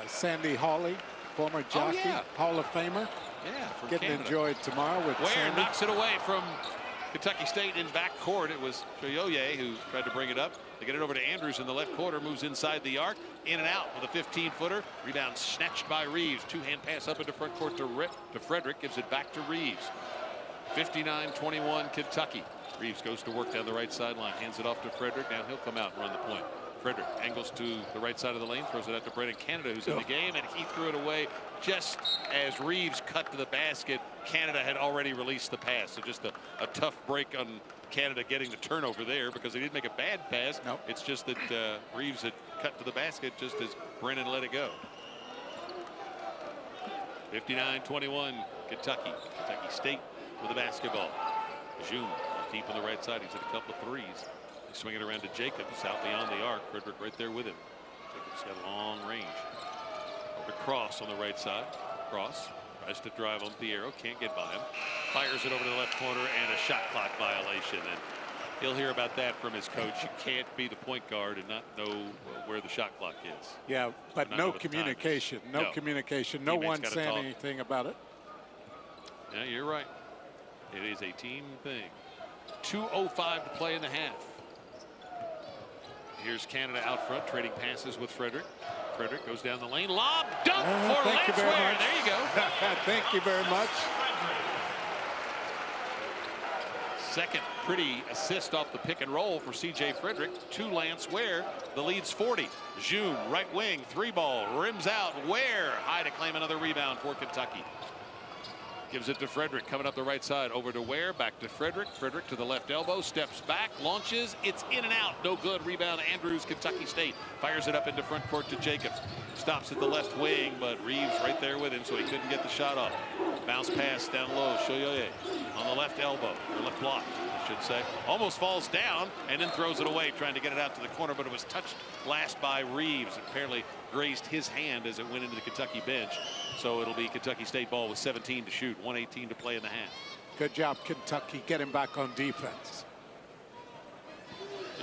Sandy Hawley, former jockey, Hall of Famer. Yeah, from getting Canada. Enjoyed tomorrow with Ware Sandy. Knocks it away from Kentucky State in backcourt. It was Tshiebwe who tried to bring it up. They get it over to Andrews in the left corner, moves inside the arc, in and out with a 15-footer. Rebound snatched by Reeves. 2-hand pass up into front court to Frederick, gives it back to Reeves. 59-21 Kentucky. Reeves goes to work down the right sideline, hands it off to Frederick. Now he'll come out and run the point. Frederick angles to the right side of the lane, throws it out to Brennan Canada, who's in the game, and he threw it away just as Reeves cut to the basket. Canada had already released the pass, so just a tough break on Canada getting the turnover there, because they didn't make a bad pass. Nope. It's just that Reeves had cut to the basket just as Brennan let it go. 59-21 Kentucky. Kentucky State with the basketball. June deep on the right side. He's hit a couple of threes. They swing it around to Jacobs out beyond the arc. Frederick right there with him. Jacobs got long range. Over to Cross on the right side. Cross tries to drive on Thiero. Can't get by him. Fires it over to the left corner and a shot clock violation. And he'll hear about that from his coach. You can't be the point guard and not know where the shot clock is. Yeah, but no communication. No communication. No one saying anything about it. Yeah, you're right. It is a team thing. 2:05 to play in the half. Here's Canada out front, trading passes with Frederick. Frederick goes down the lane. Lob, dunk for Lance Ware. There you go. Thank you very much. Second pretty assist off the pick and roll for C.J. Frederick to Lance Ware. The lead's 40. June, right wing, 3-ball, rims out. Ware, high to claim another rebound for Kentucky. Gives it to Frederick, coming up the right side, over to Ware, back to Frederick. Frederick to the left elbow, steps back, launches. It's in and out. No good. Rebound, Andrews, Kentucky State. Fires it up into front court to Jacobs. Stops at the left wing, but Reeves right there with him, so he couldn't get the shot off. Bounce pass down low. Tshiebwe on the left elbow, or left block, I should say. Almost falls down and then throws it away, trying to get it out to the corner, but it was touched last by Reeves. Apparently grazed his hand as it went into the Kentucky bench. So it'll be Kentucky State ball with 17 to shoot, 1:18 to play in the half. Good job, Kentucky, getting back on defense.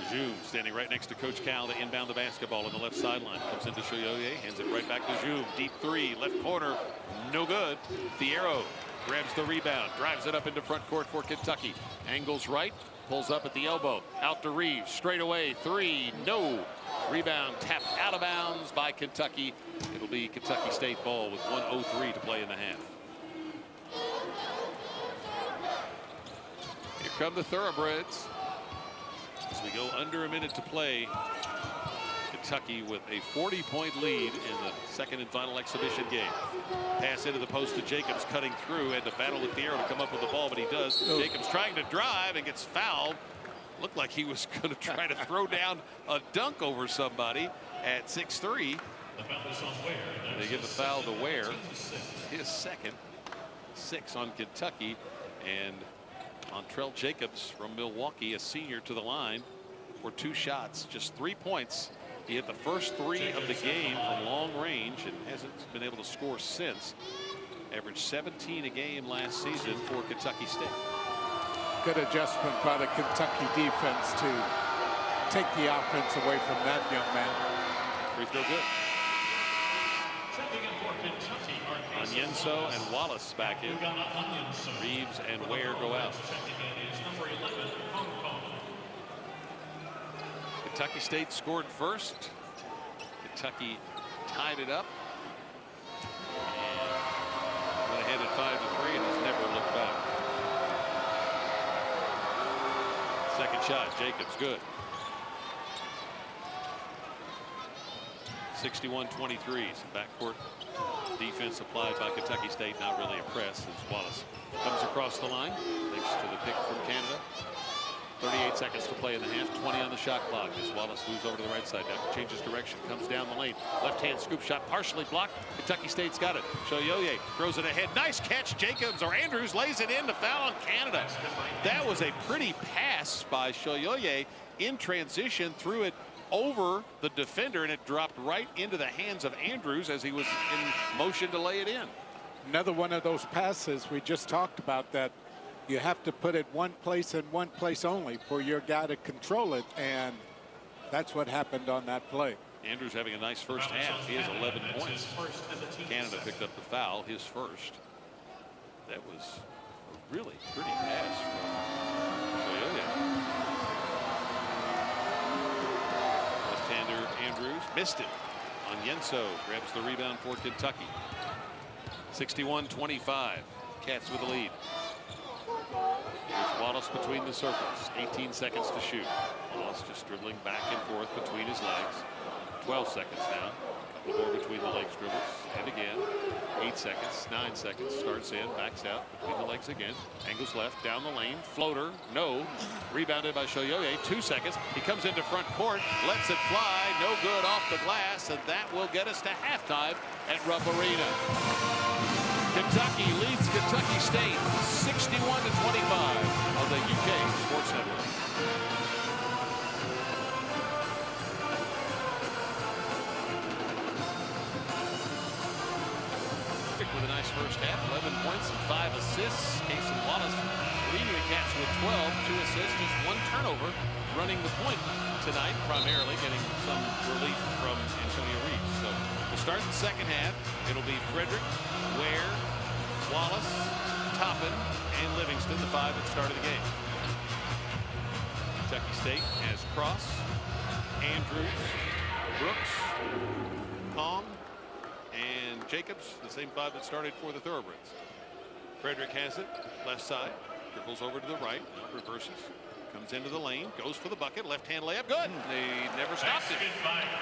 June standing right next to Coach Cal to inbound the basketball on the left sideline. Comes into Tshiebwe, hands it right back to June. Deep three, left corner, no good. Thiero grabs the rebound, drives it up into front court for Kentucky. Angles right, pulls up at the elbow. Out to Reeves, straight away, three, no. Rebound tapped out of bounds by Kentucky. It'll be Kentucky State ball with 1:03 to play in the half. Here come the Thoroughbreds. As we go under a minute to play, Kentucky with a 40-point lead in the second and final exhibition game. Pass into the post to Jacobs, cutting through, and to battle with Thiero to come up with the ball, but he does. Jacobs trying to drive and gets fouled. Looked like he was going to try to throw down a dunk over somebody at 6'3". They give the foul to Ware, his second, 6 on Kentucky, and Montrell Jacobs from Milwaukee, a senior, to the line for 2 shots, just 3 points. He hit the first 3 of the game from long range and hasn't been able to score since. Averaged 17 a game last season for Kentucky State. Good adjustment by the Kentucky defense to take the offense away from that young man. Free throw good. Onyenso and Wallace back in. Reeves and Ware go out. Kentucky State scored first. Kentucky tied it up. And went ahead at 5-3 and has never looked back. Second shot, Jacobs, good. 61-23. Backcourt defense applied by Kentucky State, not really impressed as Wallace comes across the line thanks to the pick from Canada. 38 seconds to play in the half, 20 on the shot clock as Wallace moves over to the right side. Now changes direction, comes down the lane. Left-hand scoop shot partially blocked. Kentucky State's got it. Tshiebwe throws it ahead. Nice catch, Jacobs, or Andrews lays it in to foul on Canada. That was a pretty pass by Tshiebwe in transition, threw it over the defender, and it dropped right into the hands of Andrews as he was in motion to lay it in. Another one of those passes we just talked about that you have to put it one place and one place only for your guy to control it, and that's what happened on that play. Andrews having a nice first half. He has 11 points. Canada picked up the foul, his first. That was a really pretty pass from Tshiebwe. Left-hander Andrews missed it. Onyenso grabs the rebound for Kentucky. 61-25. Cats with the lead. Here's Wallace between the circles. 18 seconds to shoot. Wallace just dribbling back and forth between his legs. 12 seconds now. A couple more between the legs dribbles. And again. 8 seconds. 9 seconds. Starts in. Backs out. Between the legs again. Angles left. Down the lane. Floater. No. Rebounded by Tshiebwe. 2 seconds. He comes into front court. Lets it fly. No good off the glass. And that will get us to halftime at Rupp Arena. Kentucky leads Kentucky State 61-25 on the UK Sports Network. With a nice first half, 11 points and 5 assists. Casey Wallace leading the Cats with 12, 2 assists, just 1 turnover, running the point tonight, primarily getting some relief from Antonio Reeves. So to start the second half, it'll be Frederick, Ware, Wallace, Toppin, and Livingston, the 5 that started the game. Kentucky State has Cross, Andrews, Brooks, Kong, and Jacobs, the same 5 that started for the Thoroughbreds. Frederick has it, left side, dribbles over to the right, reverses, comes into the lane, goes for the bucket, left-hand layup, good. They never stopped it.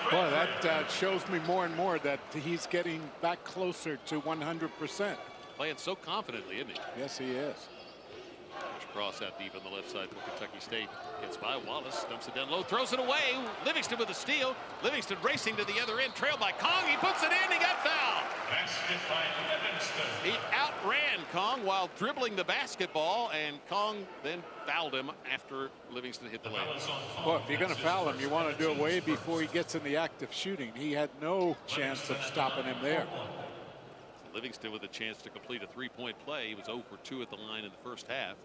Boy, that shows me more and more that he's getting back closer to 100%. Playing so confidently, isn't he? Yes, he is. There's Cross out deep on the left side for Kentucky State. Gets by Wallace, dumps it down low, throws it away. Livingston with a steal. Livingston racing to the other end, trailed by Kong. He puts it in, he got fouled. Basket by Livingston. He outran Kong while dribbling the basketball, and Kong then fouled him after Livingston hit the layup. Well, if you're going to foul him, you want to do it way before he gets in the act of shooting. He had no chance of stopping him there. Livingston with a chance to complete a 3-point play. He was 0 for 2 at the line in the first half.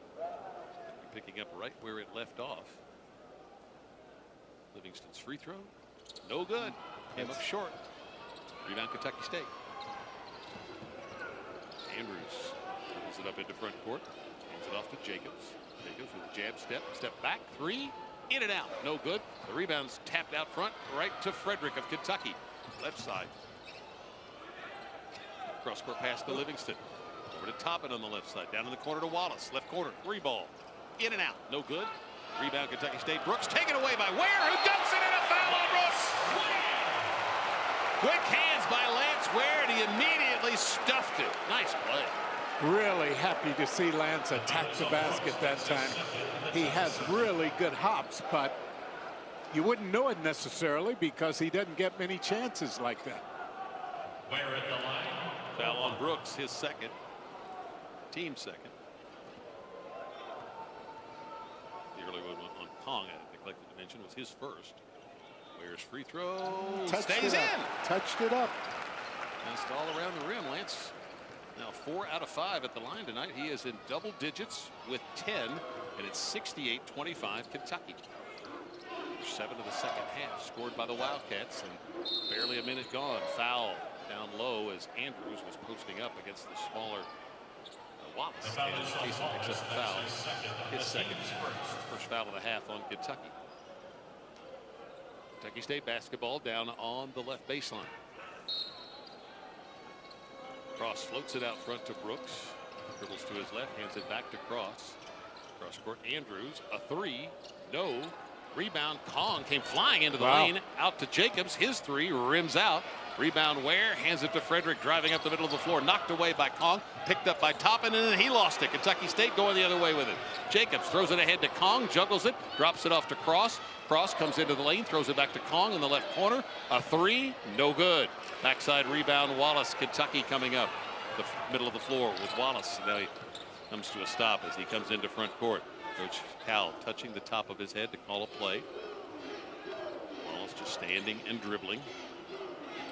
Picking up right where it left off. Livingston's free throw, no good. Came up short. Rebound Kentucky State. Andrews with his it up into front court. Hands it off to Jacobs. Jacobs with a jab step back, three, in and out, no good. The rebound's tapped out front, right to Frederick of Kentucky, left side. Cross court pass to Livingston. Over to Toppin on the left side, down in the corner to Wallace, left corner, three ball, in and out, no good. Rebound Kentucky State. Brooks taken away by Ware, who dumps it, and a foul on Brooks. Quick hands by Lance Ware, and he immediately stuffed it. Nice play. Really happy to see Lance attack the basket that time. He has really good hops, but you wouldn't know it necessarily because he doesn't get many chances like that. Ware at the line. Foul on Brooks, his second. Team second. The early one on Kong, I neglected to mention, was his first. Ware's free throw stays in. Touched it up. Just all around the rim. Lance now 4 out of 5 at the line tonight. He is in double digits with 10, and it's 68-25 Kentucky. 7 of the second half scored by the Wildcats, and barely a minute gone. Foul down low as Andrews was posting up against the smaller Wallace. And Jason picks up the foul. His second. First foul of the half on Kentucky. Kentucky State basketball down on the left baseline. Cross floats it out front to Brooks. Dribbles to his left, hands it back to Cross. Cross court, Andrews, a three, no. Rebound, Kong came flying into the lane, out to Jacobs. His three rims out. Rebound Ware, hands it to Frederick, driving up the middle of the floor, knocked away by Kong, picked up by Toppin, and then he lost it. Kentucky State going the other way with it. Jacobs throws it ahead to Kong, juggles it, drops it off to Cross. Cross comes into the lane, throws it back to Kong in the left corner. A three, no good. Backside rebound, Wallace, Kentucky coming up the middle of the floor with Wallace. Now he comes to a stop as he comes into front court. Coach Cal touching the top of his head to call a play. Wallace just standing and dribbling.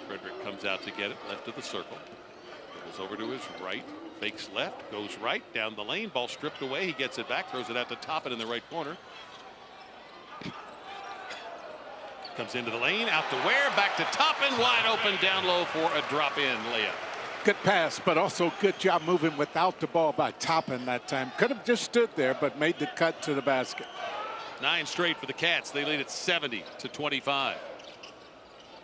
Frederick comes out to get it, left of the circle. Goes over to his right, fakes left, goes right, down the lane, ball stripped away. He gets it back, throws it out to Toppin in the right corner. Comes into the lane, out to Ware, back to Toppin, wide open, down low for a drop-in layup. Good pass, but also good job moving without the ball by Toppin that time. Could have just stood there, but made the cut to the basket. 9 straight for the Cats. They lead at 70-25.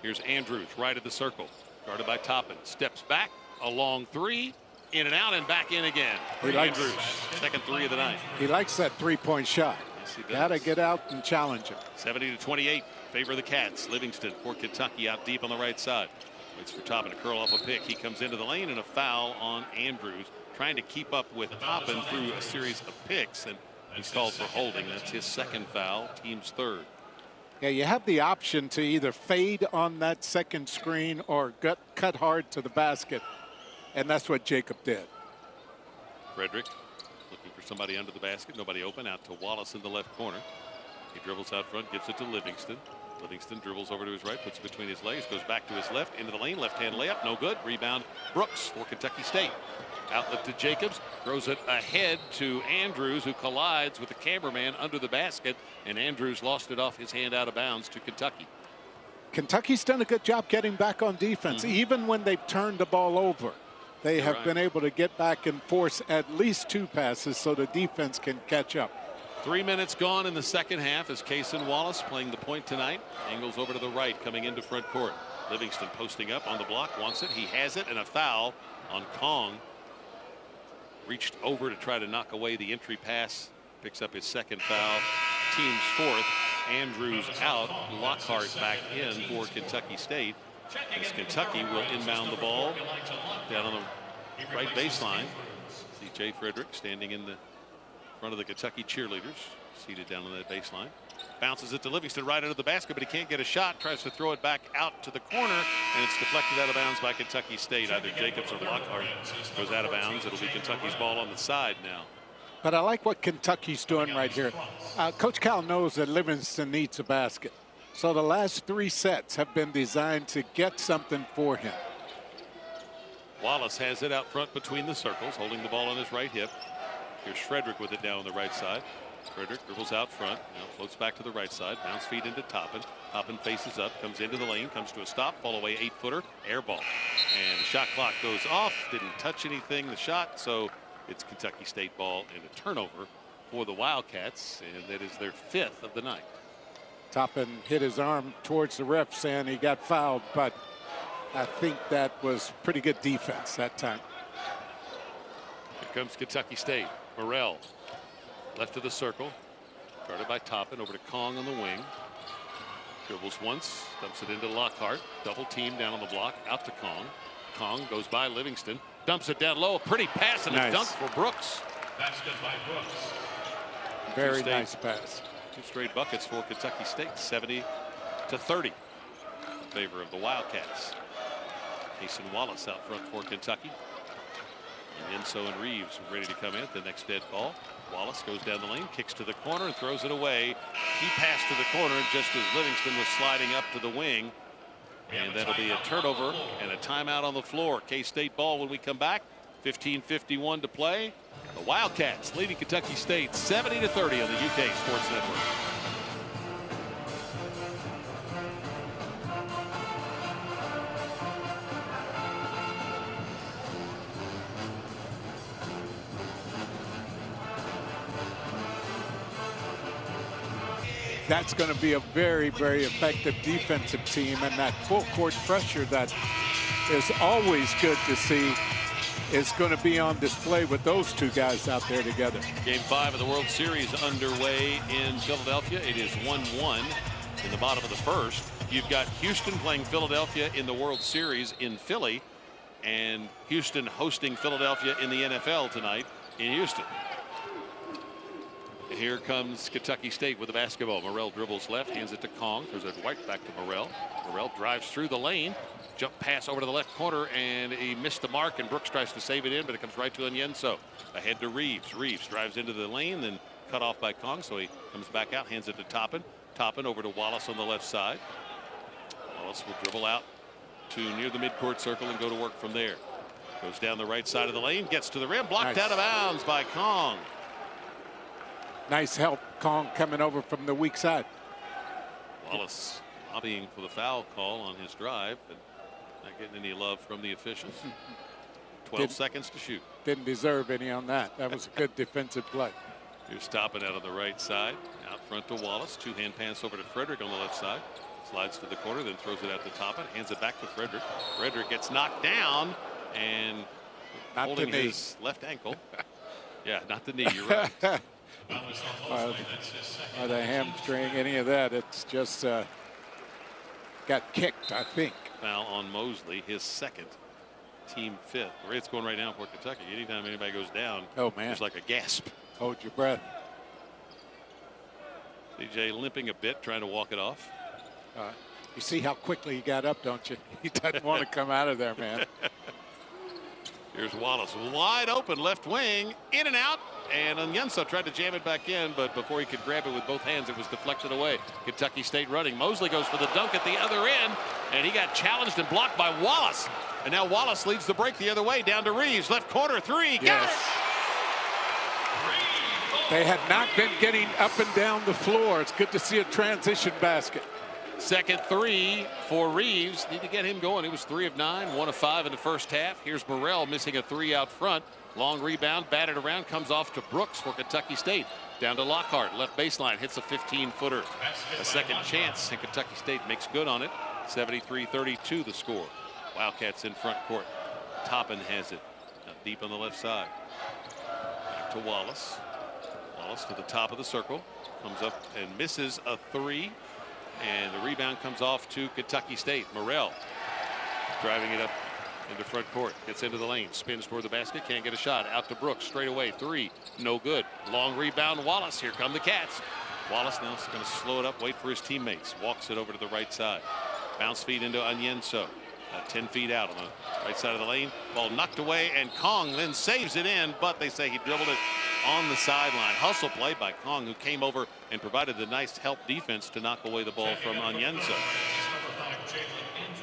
Here's Andrews, right of the circle, guarded by Toppin. Steps back, a long three, in and out, and back in again. Andrews, second three of the night. He likes that three-point shot. Yes, he does. Gotta get out and challenge him. 70-28, favor of the Cats. Livingston for Kentucky out deep on the right side. Waits for Toppin to curl off a pick. He comes into the lane, and a foul on Andrews, trying to keep up with Toppin through a series of picks, and he's called for holding. That's his second foul, team's third. Yeah, you have the option to either fade on that second screen or cut hard to the basket, and that's what Jacob did. Frederick looking for somebody under the basket. Nobody open. Out to Wallace in the left corner. He dribbles out front, gives it to Livingston. Livingston dribbles over to his right, puts it between his legs, goes back to his left, into the lane, left-hand layup, no good. Rebound, Brooks for Kentucky State. Outlet to Jacobs, throws it ahead to Andrews, who collides with the cameraman under the basket, and Andrews lost it off his hand out of bounds to Kentucky. Kentucky's done a good job getting back on defense. Even when they've turned the ball over, they have been able to get back and force at least 2 passes so the defense can catch up. 3 minutes gone in the second half as Cason Wallace playing the point tonight. Angles over to the right, coming into front court. Livingston posting up on the block, wants it, he has it, and a foul on Kong. Reached over to try to knock away the entry pass, picks up his second foul, team's fourth. Andrews out, Lockhart back in for Kentucky State, as Kentucky will inbound the ball down on the right baseline. See Jay Frederick standing in the front of the Kentucky cheerleaders, seated down on that baseline. Bounces it to Livingston right under the basket, but he can't get a shot. Tries to throw it back out to the corner, and it's deflected out of bounds by Kentucky State. Either Jacobs or Lockhart goes out of bounds. It'll be Kentucky's ball on the side now. But I like what Kentucky's doing right here. Coach Cal knows that Livingston needs a basket. So the last 3 sets have been designed to get something for him. Wallace has it out front between the circles, holding the ball on his right hip. Here's Frederick with it down on the right side. Frederick dribbles out front, now floats back to the right side, bounce feed into Toppin. Toppin faces up, comes into the lane, comes to a stop, fall away 8-footer, air ball. And the shot clock goes off, didn't touch anything, the shot, so It's Kentucky State ball and a turnover for the Wildcats, and that is their 5th of the night. Toppin hit his arm towards the ref saying he got fouled, but I think that was pretty good defense that time. Here comes Kentucky State. Morrell left of the circle, guarded by Toppin, over to Kong on the wing. Dribbles once, dumps it into Lockhart. Double team down on the block, out to Kong. Kong goes by Livingston, dumps it down low. A pretty pass and a dunk for Brooks. Basket by Brooks. Very nice pass. 2 straight buckets for Kentucky State, 70-30 in favor of the Wildcats. Mason Wallace out front for Kentucky. Onyenso and Reeves ready to come in. The next dead ball. Wallace goes down the lane, kicks to the corner and throws it away. He passed to the corner just as Livingston was sliding up to the wing. And that'll be a turnover and a timeout on the floor. K-State ball when we come back. 15:51 to play. The Wildcats leading Kentucky State 70-30 on the UK Sports Network. That's going to be a very, very effective defensive team, and that full court pressure that is always good to see is going to be on display with those 2 guys out there together. Game 5 of the World Series underway in Philadelphia. It is 1-1 in the bottom of the first. You've got Houston playing Philadelphia in the World Series in Philly, and Houston hosting Philadelphia in the NFL tonight in Houston. And here comes Kentucky State with the basketball. Morrell dribbles left, hands it to Kong, throws it right back to Morrell. Morrell drives through the lane, jump pass over to the left corner, and he missed the mark, and Brooks tries to save it in, but it comes right to Onyenso. Ahead to Reeves. Reeves drives into the lane, then cut off by Kong, so he comes back out, hands it to Toppin. Toppin over to Wallace on the left side. Wallace will dribble out to near the midcourt circle and go to work from there. Goes down the right side of the lane, gets to the rim, blocked out of bounds by Kong. Nice help, Kong coming over from the weak side. Wallace lobbying for the foul call on his drive, and not getting any love from the officials. 12 seconds to shoot. Didn't deserve any on that. That was a good defensive play. Here's Toppin out on the right side, out front to Wallace. 2-hand pass over to Frederick on the left side. Slides to the corner, then throws it out to Toppin. Hands it back to Frederick. Frederick gets knocked down and holding his left ankle. Yeah, not the knee. You're right. Or the hamstring, any of that. It's just got kicked, I think. Foul on Mosley, his 2nd, team 5th. It's going right now for Kentucky. Anytime anybody goes down, oh man, there's like a gasp. Hold your breath. DJ limping a bit, trying to walk it off. You see how quickly he got up, don't you? He doesn't want to come out of there, man. Here's Wallace, wide open left wing, in and out. And Onyenso tried to jam it back in, but before he could grab it with both hands, it was deflected away. Kentucky State running. Mosley goes for the dunk at the other end, and he got challenged and blocked by Wallace. And now Wallace leads the break the other way, down to Reeves. Left corner, 3, got it! They had not been getting up and down the floor. It's good to see a transition basket. Second 3 for Reeves. Need to get him going. He was 3 of 9, 1 of 5 in the first half. Here's Morrell missing a 3 out front. Long rebound, batted around, comes off to Brooks for Kentucky State. Down to Lockhart, left baseline, hits a 15-footer. A second chance, and Kentucky State makes good on it. 73-32 the score. Wildcats in front court. Toppin has it. Now deep on the left side. Back to Wallace. Wallace to the top of the circle. Comes up and misses a 3. And the rebound comes off to Kentucky State. Morrell driving it up into front court, gets into the lane, spins toward the basket, can't get a shot. Out to Brooks, straight away, 3, no good. Long rebound, Wallace. Here come the Cats. Wallace now is going to slow it up, wait for his teammates. Walks it over to the right side. Bounce feed into Onyenso. 10 feet out on the right side of the lane. Ball knocked away, and Kong then saves it in, but they say he dribbled it on the sideline. Hustle play by Kong, who came over and provided the nice help defense to knock away the ball from Onyenso.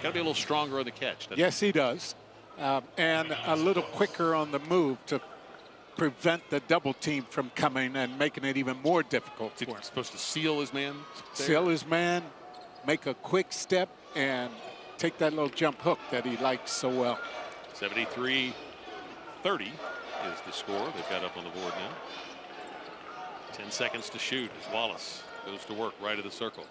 Got to be a little stronger on the catch. Yes, he does. And a little quicker on the move to prevent the double team from coming and making it even more difficult for him. Supposed to seal his man? Seal his man, make a quick step, and take that little jump hook that he likes so well. 73-30. is the score they've got up on the board now. 10 seconds to shoot as Wallace goes to work right of the circle.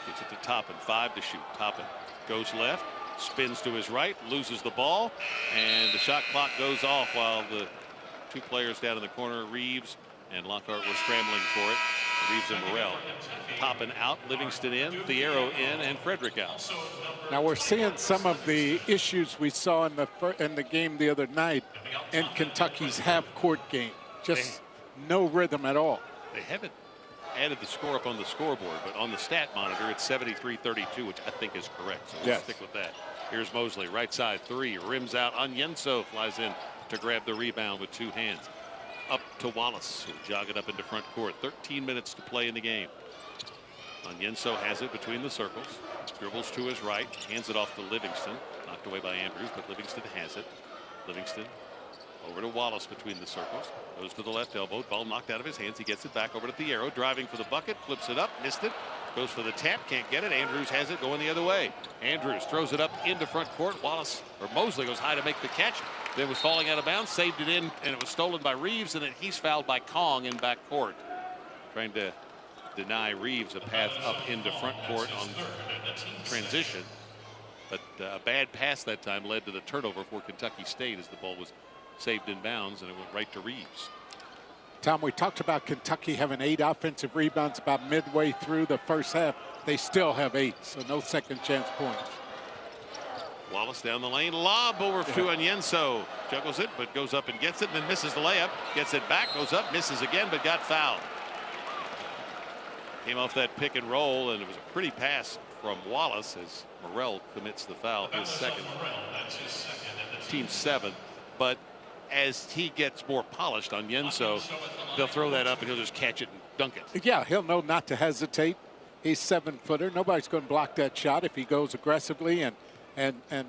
Gets it to Toppin. 5 to shoot. Toppin goes left, spins to his right, loses the ball, and the shot clock goes off while the two players down in the corner, Reeves and Lockhart, were scrambling for it. Reeves and Morrell. Toppin out, Livingston in, Thiero in, and Frederick out. Now we're seeing some of the issues we saw in the game the other night in Kentucky's half-court game. Just no rhythm at all. They haven't added the score up on the scoreboard, but on the stat monitor it's 73-32, which I think is correct. So we'll stick with that. Here's Mosley, right side 3, rims out. Onyenso flies in to grab the rebound with 2 hands. Up to Wallace, who jog it up into front court. 13 minutes to play in the game. Onyenso has it between the circles, dribbles to his right, hands it off to Livingston. Knocked away by Andrews, but Livingston has it. Livingston over to Wallace between the circles. Goes to the left elbow. Ball knocked out of his hands. He gets it back over to Thiero. Driving for the bucket. Flips it up. Missed it. Goes for the tap. Can't get it. Andrews has it going the other way. Andrews throws it up into front court. Wallace, or Mosley, goes high to make the catch. Then was falling out of bounds. Saved it in, and it was stolen by Reeves. And then he's fouled by Kong in back court. Trying to deny Reeves a path up into front court on transition. But a bad pass that time led to the turnover for Kentucky State as the ball was saved in bounds, and it went right to Reeves. Tom, we talked about Kentucky having 8 offensive rebounds about midway through the first half. They still have 8, so no second chance points. Wallace down the lane, lob over to Onyenso. Juggles it, but goes up and gets it, and then misses the layup. Gets it back, goes up, misses again, but got fouled. Came off that pick and roll, and it was a pretty pass from Wallace as Morrell commits the foul, his second. Team 7th, but as he gets more polished on Onyenso, they'll throw that up and he'll just catch it and dunk it. Yeah, he'll know not to hesitate. He's 7-footer. Nobody's going to block that shot if he goes aggressively and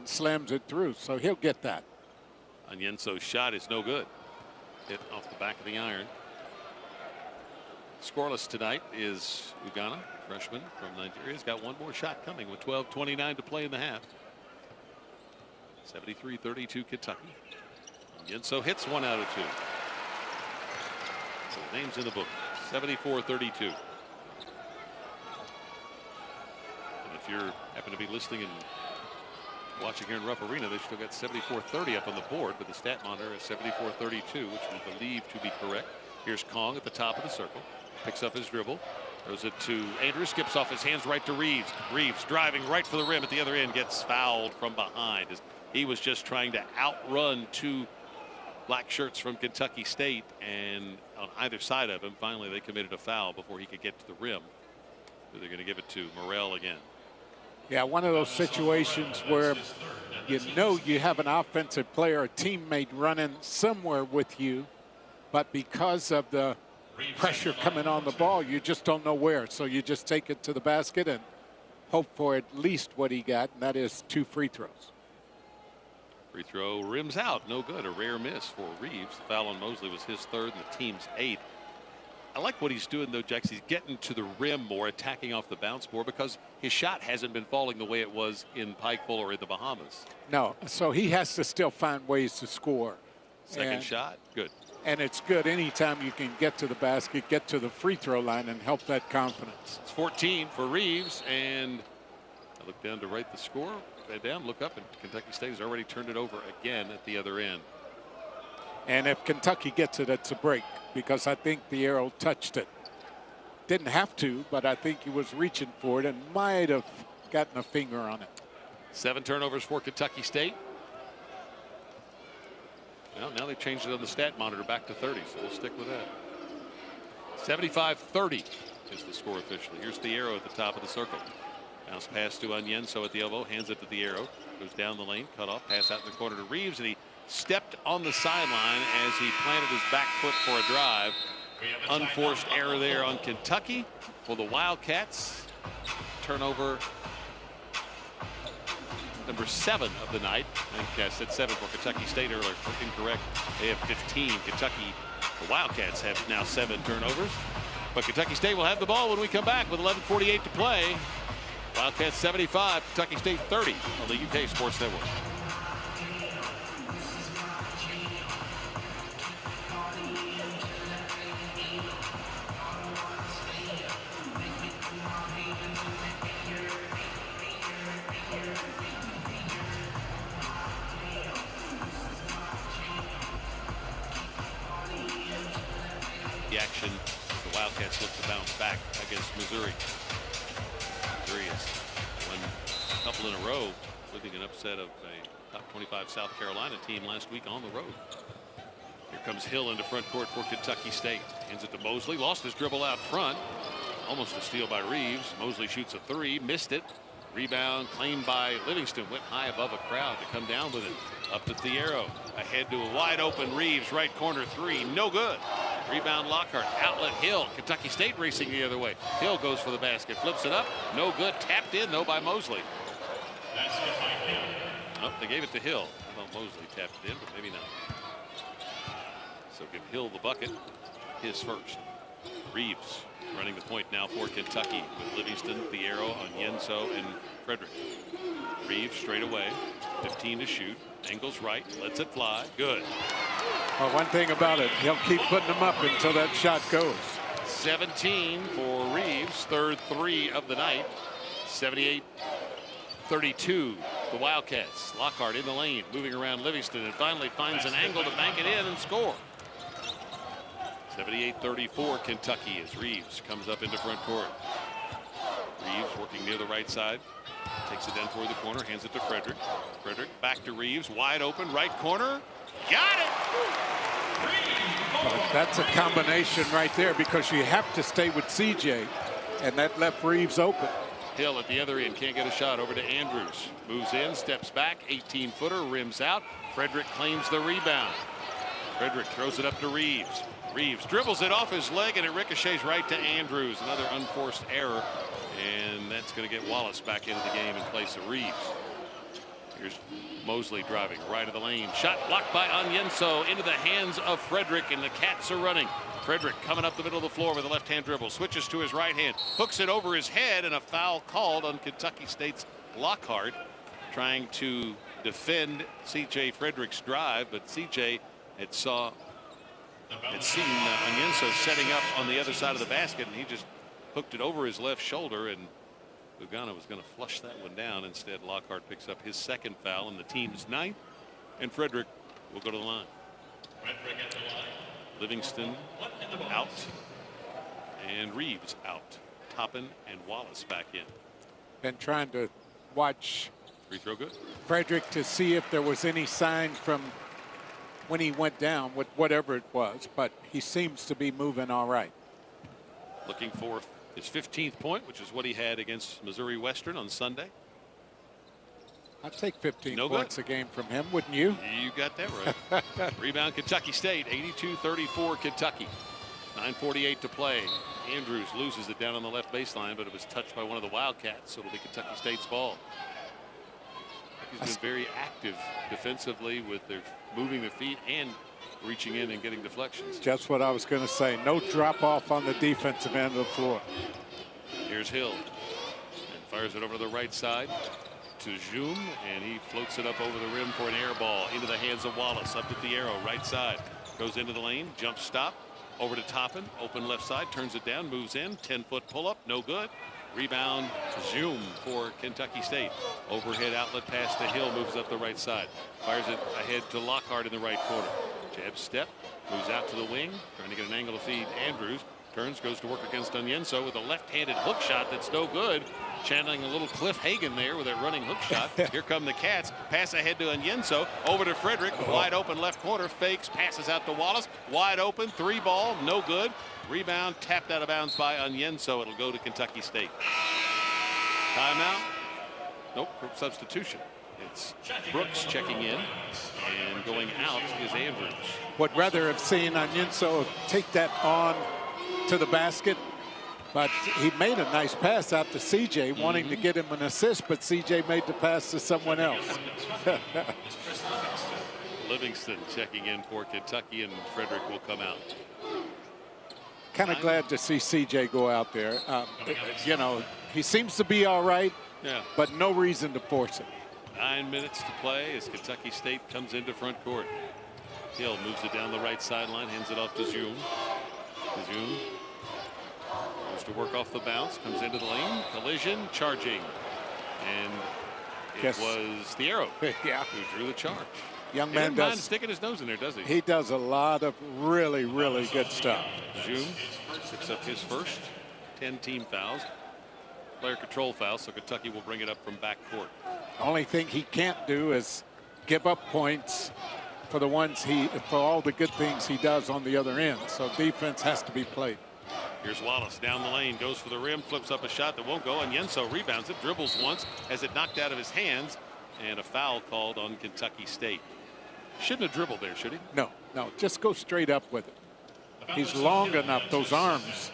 slams it through. So he'll get that. Onyenso's shot is no good. Hit off the back of the iron. Scoreless tonight is Ugana, freshman from Nigeria. He's got one more shot coming with 12:29 to play in the half. 73-32 Kentucky. Onyenso hits 1 out of 2. So the name's in the book. 74-32. And if you happen to be listening and watching here in Rupp Arena, they've still got 74-30 up on the board, but the stat monitor is 74-32, which we believe to be correct. Here's Kong at the top of the circle. Picks up his dribble. Throws it to Andrews. Skips off his hands right to Reeves. Reeves driving right for the rim at the other end. Gets fouled from behind. He was just trying to outrun 2 black shirts from Kentucky State, and on either side of him, finally they committed a foul before he could get to the rim. So they're going to give it to Morrell again. Yeah, one of those situations where you know you have an offensive player, a teammate running somewhere with you, but because of the pressure coming on the ball, you just don't know where. So you just take it to the basket and hope for at least what he got, and that is 2 free throws. Free throw rims out, no good. A rare miss for Reeves. The foul on Mosley was his 3rd and the team's 8th. I like what he's doing though, Jax. He's getting to the rim more, attacking off the bounce more, because his shot hasn't been falling the way it was in Pikeville or in the Bahamas. No, so he has to still find ways to score. Second shot, good. And it's good anytime you can get to the basket, get to the free throw line, and help that confidence. It's 14 for Reeves, and I look down to write the score. Down, look up, and Kentucky State has already turned it over again at the other end. And if Kentucky gets it, it's a break, because I think Thiero touched it. Didn't have to, but I think he was reaching for it and might have gotten a finger on it. 7 turnovers for Kentucky State. Well, now they've changed it on the stat monitor back to 30, so we'll stick with that. 75-30 is the score officially. Here's Thiero at the top of the circle. Bounce pass to Onyenso at the elbow, hands it to Thiero. Goes down the lane, cut off, pass out in the corner to Reeves, and he stepped on the sideline as he planted his back foot for a drive. Unforced error there on Kentucky for the Wildcats. Turnover number 7 of the night. I think I said 7 for Kentucky State earlier. Incorrect. They have 15. Kentucky, the Wildcats have now 7 turnovers. But Kentucky State will have the ball when we come back with 11:48 to play. Wildcats 75, Kentucky State 30 on the UK Sports Network. Wildcats look to bounce back against Missouri. Missouri has won a couple in a row, including an upset of a top 25 South Carolina team last week on the road. Here comes Hill into front court for Kentucky State. Hands it to Mosley. Lost his dribble out front. Almost a steal by Reeves. Mosley shoots a three. Missed it. Rebound claimed by Livingston. Went high above a crowd to come down with it. Up to Thiero. Ahead to a wide open Reeves. Right corner three. No good. Rebound Lockhart. Outlet Hill. Kentucky State racing the other way. Hill goes for the basket. Flips it up. No good. Tapped in though by Mosley. Oh, they gave it to Hill. I thought Mosley tapped it in, but maybe not. So give Hill the bucket. His first. Reeves running the point now for Kentucky with Livingston, Thiero, Onyenso, and Frederick. Reeves straight away. 15 to shoot. Angles right. Lets it fly. Good. Well, one thing about it, he'll keep putting them up until that shot goes. 17 for Reeves. Third three of the night. 78-32. The Wildcats. Lockhart in the lane. Moving around Livingston and finally finds an angle to bank it in and score. 78-34 Kentucky as Reeves comes up into front court. Reeves working near the right side. Takes it down toward the corner. Hands it to Frederick. Frederick back to Reeves. Wide open. Right corner. Got it! Well, that's a combination right there because you have to stay with CJ. And that left Reeves open. Hill at the other end. Can't get a shot. Over to Andrews. Moves in. Steps back. 18-footer. Rims out. Frederick claims the rebound. Frederick throws it up to Reeves. Reeves dribbles it off his leg and it ricochets right to Andrews. Another unforced error. And that's going to get Wallace back into the game in place of Reeves. Here's Mosley driving right of the lane. Shot blocked by Onyenso into the hands of Frederick, and the Cats are running. Frederick coming up the middle of the floor with a left-hand dribble. Switches to his right hand. Hooks it over his head, and a foul called on Kentucky State's Lockhart, trying to defend C.J. Frederick's drive, but C.J. had seen Onyenso setting up on the other side of the basket, and he just hooked it over his left shoulder, and Lugano was going to flush that one down. Instead, Lockhart picks up his second foul and the team's 9th, and Frederick will go to the line. Livingston out, and Reeves out. Toppin and Wallace back in. Been trying to watch free throw good. Frederick to see if there was any sign from when he went down with whatever it was, but he seems to be moving all right. Looking for his 15th point, which is what he had against Missouri Western on Sunday. I'd take 15 points a game from him, wouldn't you? You got that right. Rebound Kentucky State, 82-34 Kentucky. 9:48 to play. Andrews loses it down on the left baseline, but it was touched by one of the Wildcats, so it'll be Kentucky State's ball. He's been very active defensively with their moving their feet and reaching in and getting deflections. Just what I was going to say. No drop off on the defensive end of the floor. Here's Hill and fires it over to the right side to Zoom, and he floats it up over the rim for an air ball into the hands of Wallace. Up to Thiero, right side, goes into the lane, jump stop over to Toppin, open left side, turns it down, moves in, 10-foot pull up, no good. Rebound Zoom for Kentucky State. Overhead outlet pass to Hill, moves up the right side, fires it ahead to Lockhart in the right corner. Jab step, moves out to the wing, trying to get an angle to feed Andrews. Turns, goes to work against Onyenso with a left-handed hook shot that's no good. Channeling a little Cliff Hagan there with that running hook shot. Here come the Cats. Pass ahead to Onyenso. Over to Frederick. Wide open left corner. Fakes. Passes out to Wallace. Wide open. 3-ball. No good. Rebound tapped out of bounds by Onyenso. It'll go to Kentucky State. Timeout. Nope. Substitution. It's Brooks checking in, and going out is Andrews. Would rather have seen Onyenso take that on to the basket, but he made a nice pass out to CJ, wanting to get him an assist, but CJ made the pass to someone else. Livingston checking in for Kentucky, and Frederick will come out. Kind of glad to see CJ go out there. You know, he seems to be all right, but no reason to force it. 9 minutes to play as Kentucky State comes into front court. Hill moves it down the right sideline, hands it off to Zoom. Zoom goes to work off the bounce, comes into the lane, collision, charging, and it was Thiero who drew the charge. Young He man doesn't mind does. sticking his nose in there, does he? He does a lot of really, really good stuff. June picks up his first 10 team fouls. Player control foul, so Kentucky will bring it up from backcourt. Only thing he can't do is give up points for all the good things he does on the other end. So defense has to be played. Here's Wallace down the lane, goes for the rim, flips up a shot that won't go, and Onyenso rebounds it, dribbles once, has it knocked out of his hands, and a foul called on Kentucky State. Shouldn't have dribbled there, should he? No, just go straight up with it. He's long enough, those arms,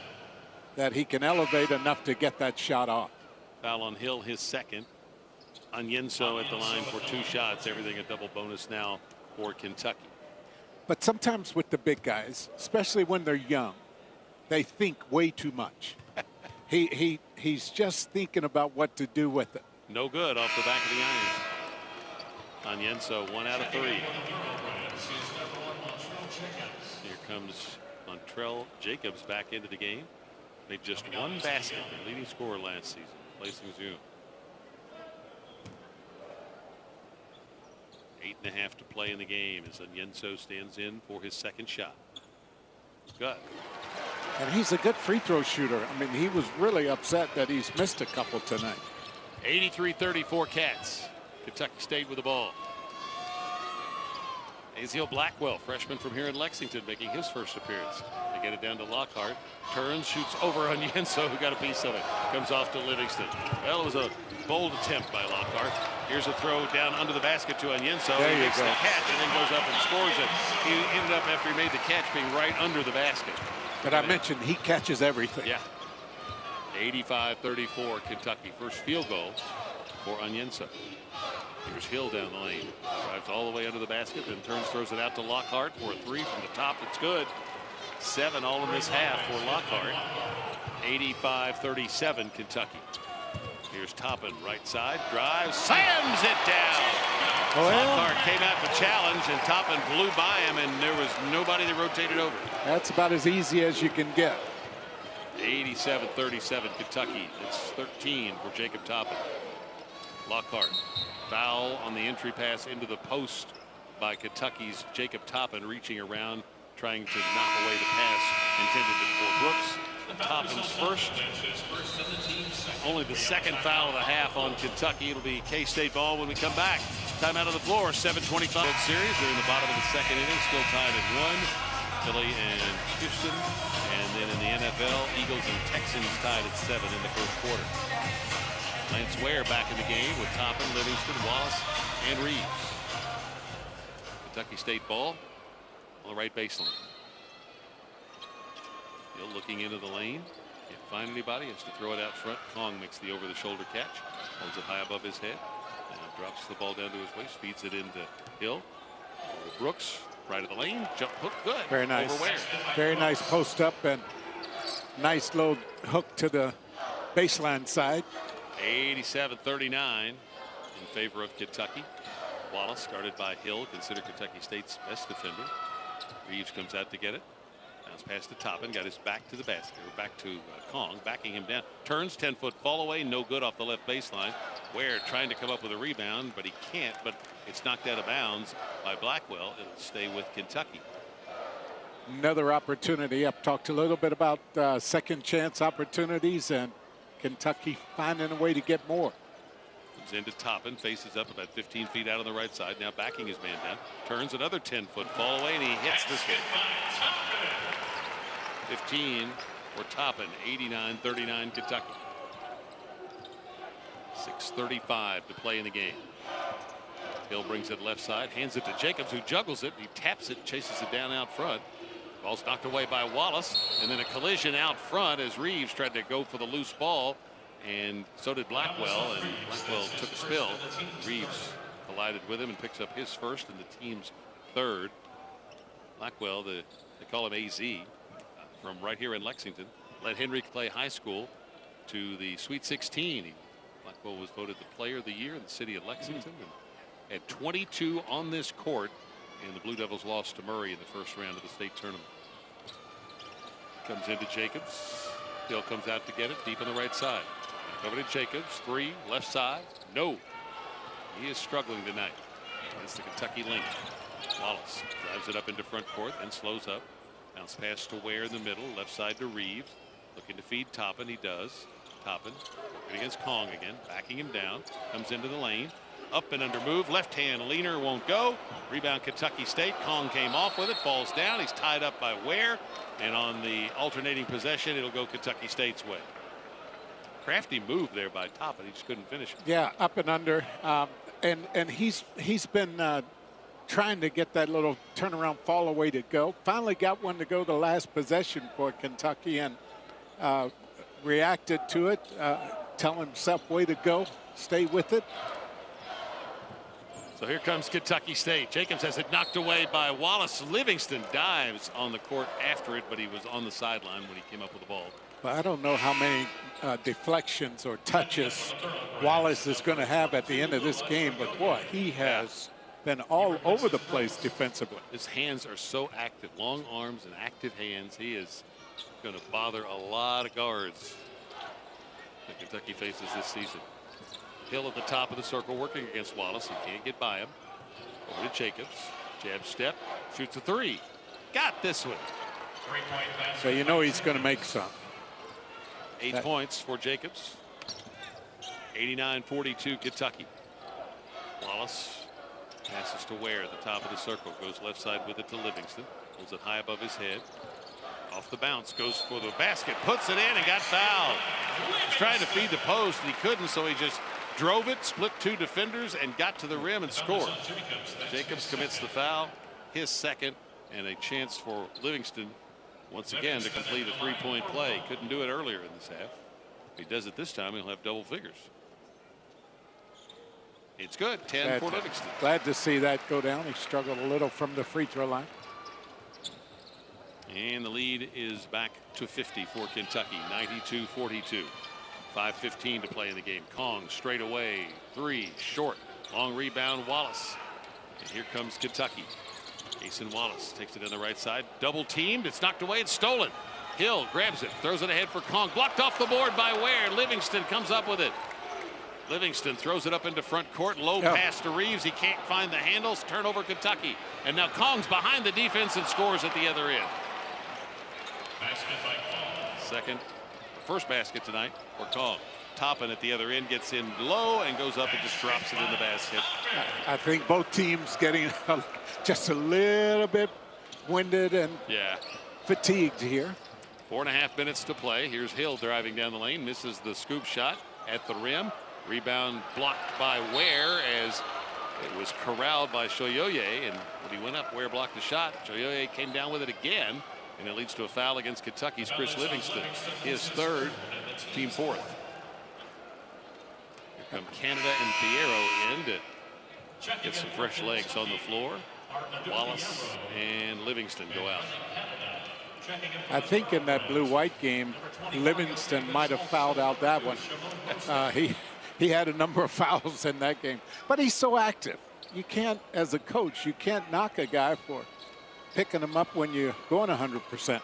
that he can elevate enough to get that shot off. Foul on Hill, his second. Onyenso at the line for 2 shots, everything a double bonus now for Kentucky. But sometimes with the big guys, especially when they're young, they think way too much. He's just thinking about what to do with it. No good off the back of the iron. Onyenso, 1 out of 3. Here comes Montrell Jacobs back into the game. Made just 1 basket, their leading scorer last season, replacing Zoom. 8.5 to play in the game as Onyenso stands in for his second shot. Good. And he's a good free throw shooter. I mean, he was really upset that he's missed a couple tonight. 83-34 Cats. Kentucky State with the ball. Aziel Blackwell, freshman from here in Lexington, making his first appearance. They get it down to Lockhart. Turns, shoots over Onyenso, who got a piece of it. Comes off to Livingston. Well, it was a bold attempt by Lockhart. Here's a throw down under the basket to Onyenso. There he you makes go. the catch and then goes up and scores it. He ended up, after he made the catch, being right under the basket. But I mentioned he catches everything. Yeah. 85-34 Kentucky. First field goal for Onyenso. Here's Hill down the lane. Drives all the way under the basket, then turns, throws it out to Lockhart for a 3 from the top. It's good. 7 all in this half for Lockhart. 85-37 Kentucky. Here's Toppin, right side, drives, slams it down. Lockhart came out to challenge, and Toppin blew by him, and there was nobody that rotated over. That's about as easy as you can get. 87-37 Kentucky. It's 13 for Jacob Toppin. Lockhart. Foul on the entry pass into the post by Kentucky's Jacob Toppin, reaching around, trying to knock away the pass intended for Brooks. Toppin's first. Only the second foul of the half on Kentucky. It'll be K-State ball when we come back. Time out of the floor, 7:25 series. They're in the bottom of the second inning, still tied at 1. Philly and Houston. And then in the NFL, Eagles and Texans tied at 7 in the first quarter. Lance Ware back in the game with Toppin, Livingston, Wallace, and Reeves. Kentucky State ball on the right baseline. Hill looking into the lane. Can't find anybody. Has to throw it out front. Kong makes the over-the-shoulder catch. Holds it high above his head. And drops the ball down to his waist. Feeds it into Hill. Over Brooks. Right of the lane. Jump hook. Good. Very nice. Over Ware. Very nice post up and nice little hook to the baseline side. 87-39 in favor of Kentucky. Wallace guarded by Hill, considered Kentucky State's best defender. Reeves comes out to get it. Bounce pass to Toppin, got his back to the basket, or back to Kong, backing him down. Turns, 10-foot fall away, no good off the left baseline. Ware trying to come up with a rebound, but he can't, but it's knocked out of bounds by Blackwell. It'll stay with Kentucky. Another opportunity. I've talked a little bit about second chance opportunities and Kentucky finding a way to get more. Comes into Toppin, faces up about 15 feet out on the right side, now backing his man down. Turns, another 10-foot fall away, and he hits this one. 15 for Toppin, 89-39 Kentucky. 6:35 to play in the game. Hill brings it left side, hands it to Jacobs, who juggles it. He taps it, chases it down out front. Ball's knocked away by Wallace, and then a collision out front as Reeves tried to go for the loose ball, and so did Blackwell, and Blackwell took a spill. Reeves collided with him and picks up his first and the team's third. Blackwell, they call him AZ, from right here in Lexington, led Henry Clay High School to the Sweet 16. Blackwell was voted the player of the year in the city of Lexington, and had 22 on this court, and the Blue Devils lost to Murray in the first round of the state tournament. Comes into Jacobs. Hill comes out to get it deep on the right side. Back over to Jacobs. 3 left side. No. He is struggling tonight. against the Kentucky link. Wallace drives it up into front court, then slows up. Bounce pass to Ware in the middle, left side to Reeves. Looking to feed Toppin, he does. Toppin against Kong again, backing him down. Comes into the lane. Up and under move, left hand leaner, won't go. Rebound Kentucky State. Kong came off with it, falls down. He's tied up by Ware. And on the alternating possession, it'll go Kentucky State's way. Crafty move there by Toppin. He just couldn't finish. Yeah, up and under. And he's been trying to get that little turnaround fall away to go. Finally got one to go the last possession for Kentucky and reacted to it, telling himself way to go, stay with it. So here comes Kentucky State. Jacobs has it knocked away by Wallace. Livingston dives on the court after it, but he was on the sideline when he came up with the ball. Well, I don't know how many deflections or touches Wallace is going to have at the end of this game, but boy, he has been all over the place defensively. His hands are so active, long arms and active hands. He is going to bother a lot of guards that Kentucky faces this season. Hill at the top of the circle working against Wallace. He can't get by him. Over to Jacobs. Jab step. Shoots a three. Got this one. So you know he's going to make some. 8 points for Jacobs. 89-42 Kentucky. Wallace passes to Ware at the top of the circle. Goes left side with it to Livingston. Holds it high above his head. Off the bounce, goes for the basket, puts it in and got fouled. He's trying to feed the post and he couldn't, so he just drove it, split two defenders and got to the rim and scored. Jacobs commits the foul, his second, and a chance for Livingston once again to complete a three-point play. Couldn't do it earlier in this half. If he does it this time, he'll have double figures. It's good. 10 for Livingston. Glad to see that go down. He struggled a little from the free throw line. And the lead is back to 50 for Kentucky. 92-42. 5:15 to play in the game. Kong straight away. Three short. Long rebound Wallace. And here comes Kentucky. Jason Wallace takes it on the right side. Double teamed. It's knocked away. It's stolen. Hill grabs it. Throws it ahead for Kong. Blocked off the board by Ware. Livingston comes up with it. Livingston throws it up into front court. Low pass to Reeves. He can't find the handles. Turnover Kentucky. And now Kong's behind the defense and scores at the other end. First basket tonight for Kong. Toppin at the other end gets in low and goes up and just drops it in the basket. I think both teams getting just a little bit winded and fatigued here. 4.5 minutes to play. Here's Hill driving down the lane. Misses the scoop shot at the rim. Rebound blocked by Ware as it was corralled by Tshiebwe. And when he went up, Ware blocked the shot. Tshiebwe came down with it again. And it leads to a foul against Kentucky's Chris Livingston. His third, team fourth. Here come Canada and Thiero in to get some fresh legs on the floor. Wallace and Livingston go out. I think in that blue-white game, Livingston might have fouled out that one. He had a number of fouls in that game. But he's so active. You can't, as a coach, you can't knock a guy for picking him up when you're going 100%.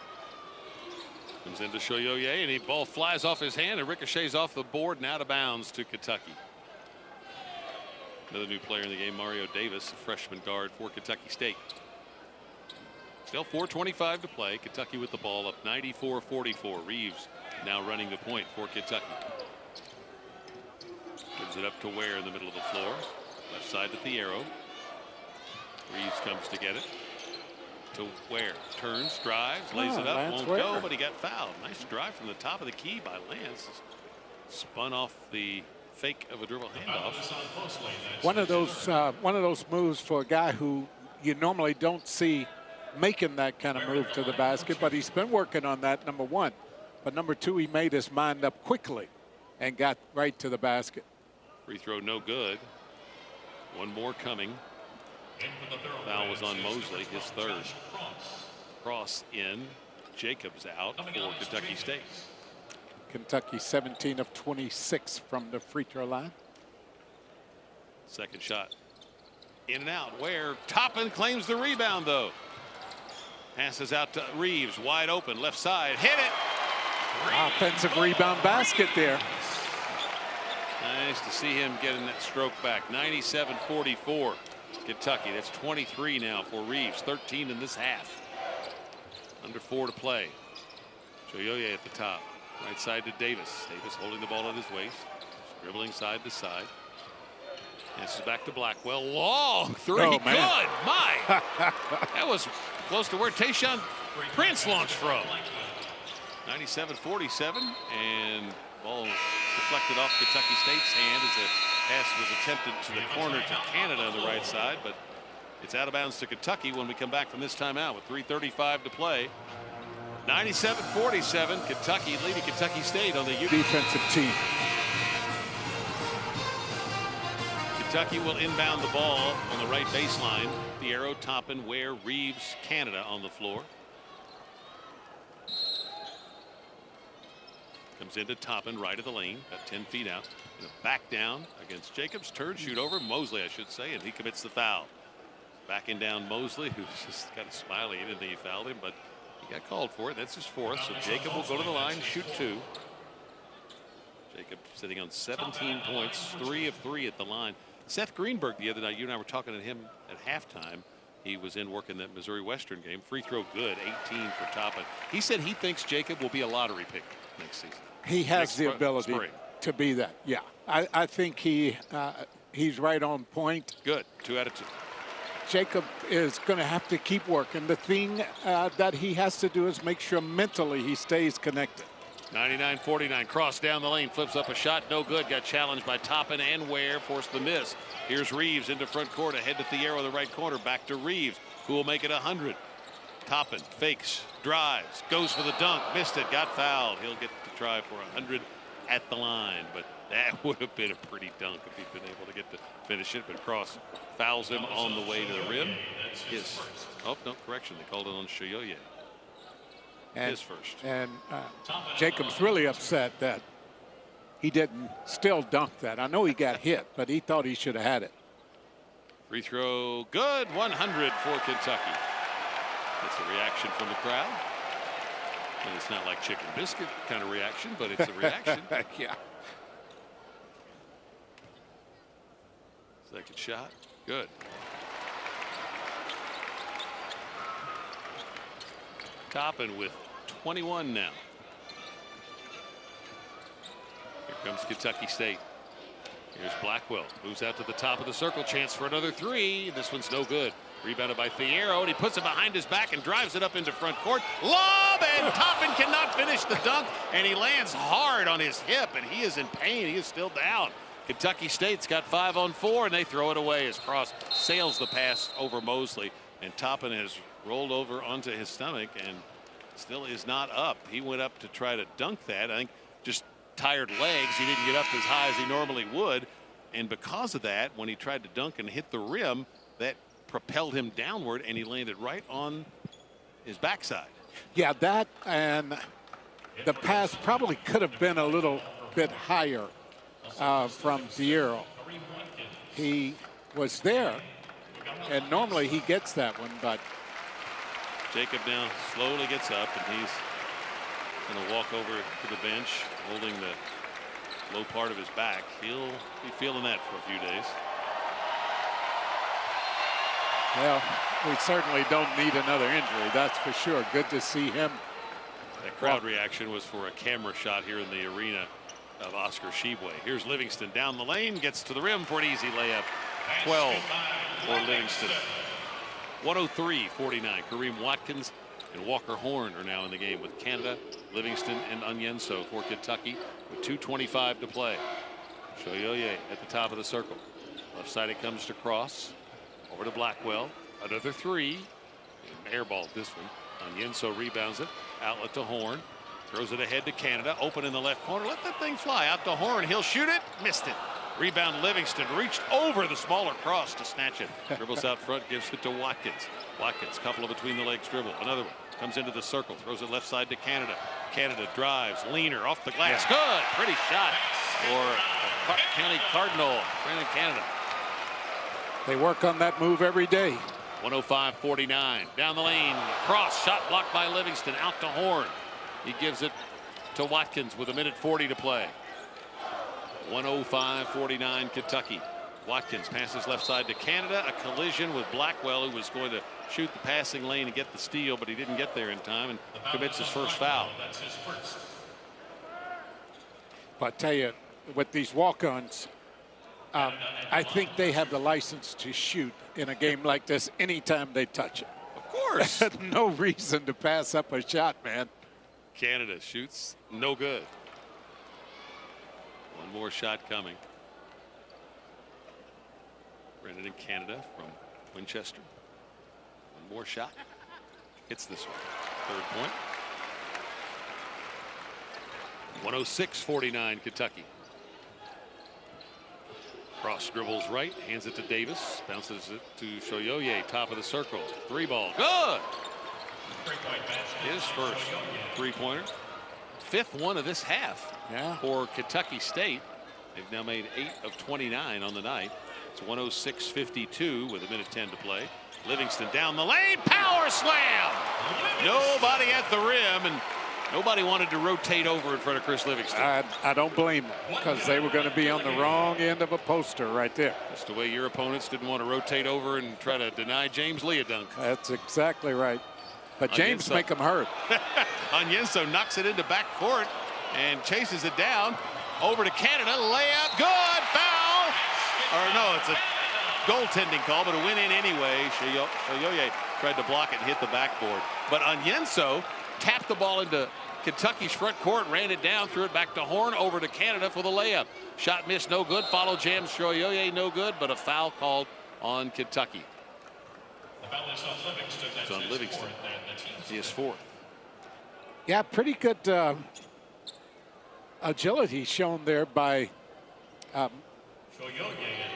Comes into Tshiebwe, and the ball flies off his hand and ricochets off the board and out of bounds to Kentucky. Another new player in the game, Mario Davis, a freshman guard for Kentucky State. Still 4:25 to play. Kentucky with the ball up 94-44. Reeves now running the point for Kentucky. Gives it up to Ware in the middle of the floor. Left side to Thiero. Reeves comes to get it. To Ware, turns, drives, lays it up, Lance won't Ware. go, but he got fouled. Nice drive from the top of the key by Lance. Spun off the fake of a dribble handoff. One of those moves for a guy who you normally don't see making that kind of move to the basket, but he's been working on that, number one. But number two, he made his mind up quickly and got right to the basket. Free throw no good. One more coming. Foul was on Mosley, his third. Cross in. Jacobs out for Kentucky State. Kentucky 17 of 26 from the free throw line. Second shot. In and out. Ware. Toppin claims the rebound, though. Passes out to Reeves. Wide open. Left side. Hit it. Offensive rebound basket there. Nice to see him getting that stroke back. 97-44. Kentucky. That's 23 now for Reeves. 13 in this half. Under 4 to play. Tshiebwe at the top. Right side to Davis. Davis holding the ball at his waist. Dribbling side to side. This is back to Blackwell. Long three. Oh, good. man. My. That was close to where Tayshaun Prince launched from. 97-47. And ball deflected off Kentucky State's hand as the pass was attempted to the corner to Canada on the right side. But it's out of bounds to Kentucky when we come back from this timeout with 3:35 to play. 97-47. Kentucky leading Kentucky State on the defensive team. Kentucky will inbound the ball on the right baseline. Thiero, Toppin, Ware, Reeves, Canada on the floor. Comes into Toppin, right of the lane, about 10 feet out. And a back down against Jacobs. Turn, shoot over. Mosley, I should say, and he commits the foul. Backing down Mosley, who's just got a smiley. He didn't think he fouled him, but he got called for it. That's his fourth, so Jacob will go to the line, shoot 2. Jacob sitting on 17 points, 3 of 3 at the line. Seth Greenberg the other night, you and I were talking to him at halftime. He was in working that Missouri Western game. Free throw good, 18 for Toppin. He said he thinks Jacob will be a lottery pick next season. He has the ability to be that. Yeah, I think he's right on point. Good, 2 out of 2. Jacob is going to have to keep working. The thing that he has to do is make sure mentally he stays connected. 99-49, cross down the lane, flips up a shot, no good. Got challenged by Toppin and Ware, forced the miss. Here's Reeves into front court, ahead to Thiero in the right corner, back to Reeves, who will make it 100. Toppin fakes, drives, goes for the dunk, missed it, got fouled. He'll get to try for 100 at the line, but that would have been a pretty dunk if he'd been able to get to finish it. But Cross fouls him on the way to the rim. Oh, no, correction, they called it on Tshiebwe. His first. And Jacob's really upset that he didn't still dunk that. I know he got hit, but he thought he should have had it. Free throw good, 100 for Kentucky. It's a reaction from the crowd. And it's not like chicken biscuit kind of reaction, but it's a reaction. Yeah. Second shot, good. Toppin with 21 now. Here comes Kentucky State. Here's Blackwell, moves out to the top of the circle, chance for another 3. This one's no good. Rebounded by Thiero, and he puts it behind his back and drives it up into front court. Lob, and Toppin cannot finish the dunk, and he lands hard on his hip, and he is in pain. He is still down. Kentucky State's got 5 on 4, and they throw it away as Cross sails the pass over Mosley, and Toppin has rolled over onto his stomach and still is not up. He went up to try to dunk that. I think just tired legs. He didn't get up as high as he normally would, and because of that, when he tried to dunk and hit the rim, that propelled him downward, and he landed right on his backside. Yeah, that and the pass probably could have been a little bit higher from Thiero. He was there, and normally he gets that one, but Jacob now slowly gets up, and he's going to walk over to the bench, holding the low part of his back. He'll be feeling that for a few days. Well, we certainly don't need another injury, that's for sure. Good to see him. That crowd reaction was for a camera shot here in the arena of Oscar Tshiebwe. Here's Livingston down the lane, gets to the rim for an easy layup. 12 for Livingston. 103-49. Kareem Watkins and Walker Horn are now in the game with Canada, Livingston, and Onyenso for Kentucky with 2:25 to play. Tshiebwe at the top of the circle. Left side it comes to Cross. Over to Blackwell. Another 3. Airballed this one. Onyenso rebounds it. Outlet to Horn. Throws it ahead to Canada. Open in the left corner. Let that thing fly. Out to Horn. He'll shoot it. Missed it. Rebound Livingston. Reached over the smaller Cross to snatch it. Dribbles out front. Gives it to Watkins. Watkins. Couple of between the legs dribble. Another one. Comes into the circle. Throws it left side to Canada. Canada drives. Leaner off the glass. Good. Pretty shot for County Cardinal. Brandon Canada. They work on that move every day. 105-49. Down the lane. Cross. Shot blocked by Livingston. Out to Horn. He gives it to Watkins with 1:40 to play. 105-49 Kentucky. Watkins passes left side to Canada. A collision with Blackwell, who was going to shoot the passing lane and get the steal, but he didn't get there in time and commits his first foul. But I tell you, with these walk-ons, I think they have the license to shoot in a game like this anytime they touch it. Of course. No reason to pass up a shot, man. Canada shoots no good. One more shot coming. Brendan in Canada from Winchester. One more shot. Hits this one. Third point. 106-49 Kentucky. Cross dribbles right, hands it to Davis, bounces it to Tshiebwe, top of the circle. 3-ball. Good. His first 3-pointer. Fifth one of this half for Kentucky State. They've now made 8 of 29 on the night. It's 106-52 with 1:10 to play. Livingston down the lane, power slam. Nobody at the rim, and nobody wanted to rotate over in front of Chris Livingston. I don't blame them, because they were going to be on the wrong end of a poster right there. That's the way your opponents didn't want to rotate over and try to deny James Lee a dunk. That's exactly right. But James make them hurt. Onyenso knocks it into back court and chases it down. Over to Canada, layup, good, foul. Or no, it's a goaltending call, but it went in anyway. Tshiebwe tried to block it and hit the backboard. But Onyenso tapped the ball into Kentucky's front court, ran it down, threw it back to Horn, over to Canada for the layup. Shot missed, no good. Follow jam, Tshiebwe, no good, but a foul called on Kentucky. It's on Livingston. He is fourth. Yeah, pretty good agility shown there by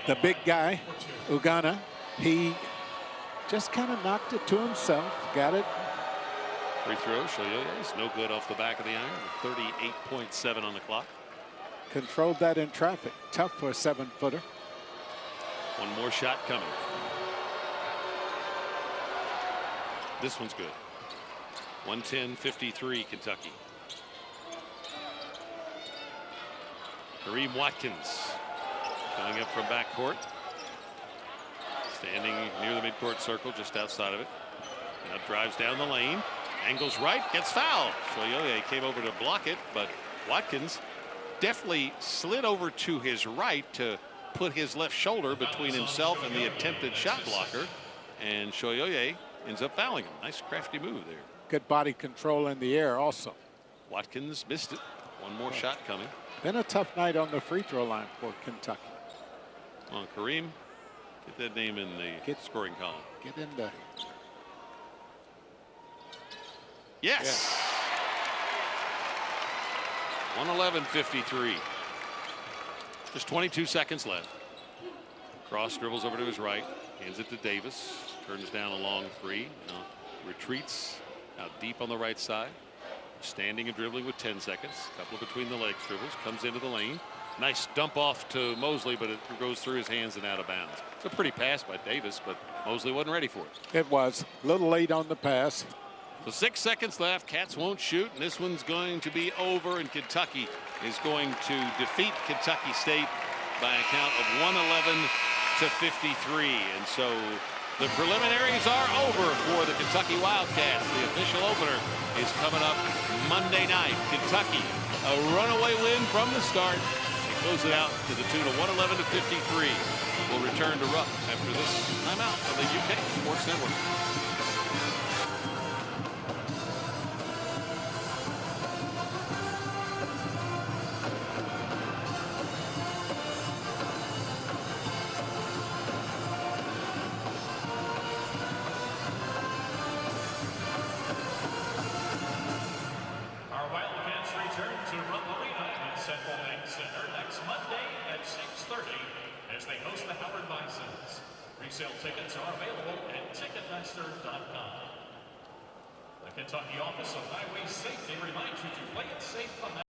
the big guy, Ugana. He just kind of knocked it to himself, got it. Free throw, Tshiebwe is no good off the back of the iron. 38.7 on the clock. Controlled that in traffic. Tough for a 7-footer. One more shot coming. This one's good. 110-53 Kentucky. Watkins coming up from backcourt. Standing near the midcourt circle, just outside of it. Now drives down the lane. Angles right, gets fouled. Tshiebwe came over to block it, but Watkins definitely slid over to his right to put his left shoulder between himself and the attempted shot blocker. And Tshiebwe ends up fouling him. Nice crafty move there. Good body control in the air also. Watkins missed it. One more shot coming. Been a tough night on the free throw line for Kentucky. Come on, Kareem. Get that name in the scoring column. Get in the... Yes. 111-53. Just 22 seconds left. Cross dribbles over to his right. Hands it to Davis. Turns down a long three. Retreats out deep on the right side. Standing and dribbling with 10 seconds. Couple between the legs dribbles. Comes into the lane. Nice dump off to Mosley, but it goes through his hands and out of bounds. It's a pretty pass by Davis, but Mosley wasn't ready for it. It was a little late on the pass. So 6 seconds left. Cats won't shoot, and this one's going to be over, and Kentucky is going to defeat Kentucky State by a count of 111-53. And so the preliminaries are over for the Kentucky Wildcats. The official opener is coming up Monday night. Kentucky, a runaway win from the start. They close it out to the tune of 111-53. We'll return to Rupp after this timeout on the UK Sports Network. Resale tickets are available at Ticketmaster.com. The Kentucky Office of Highway Safety reminds you to play it safe.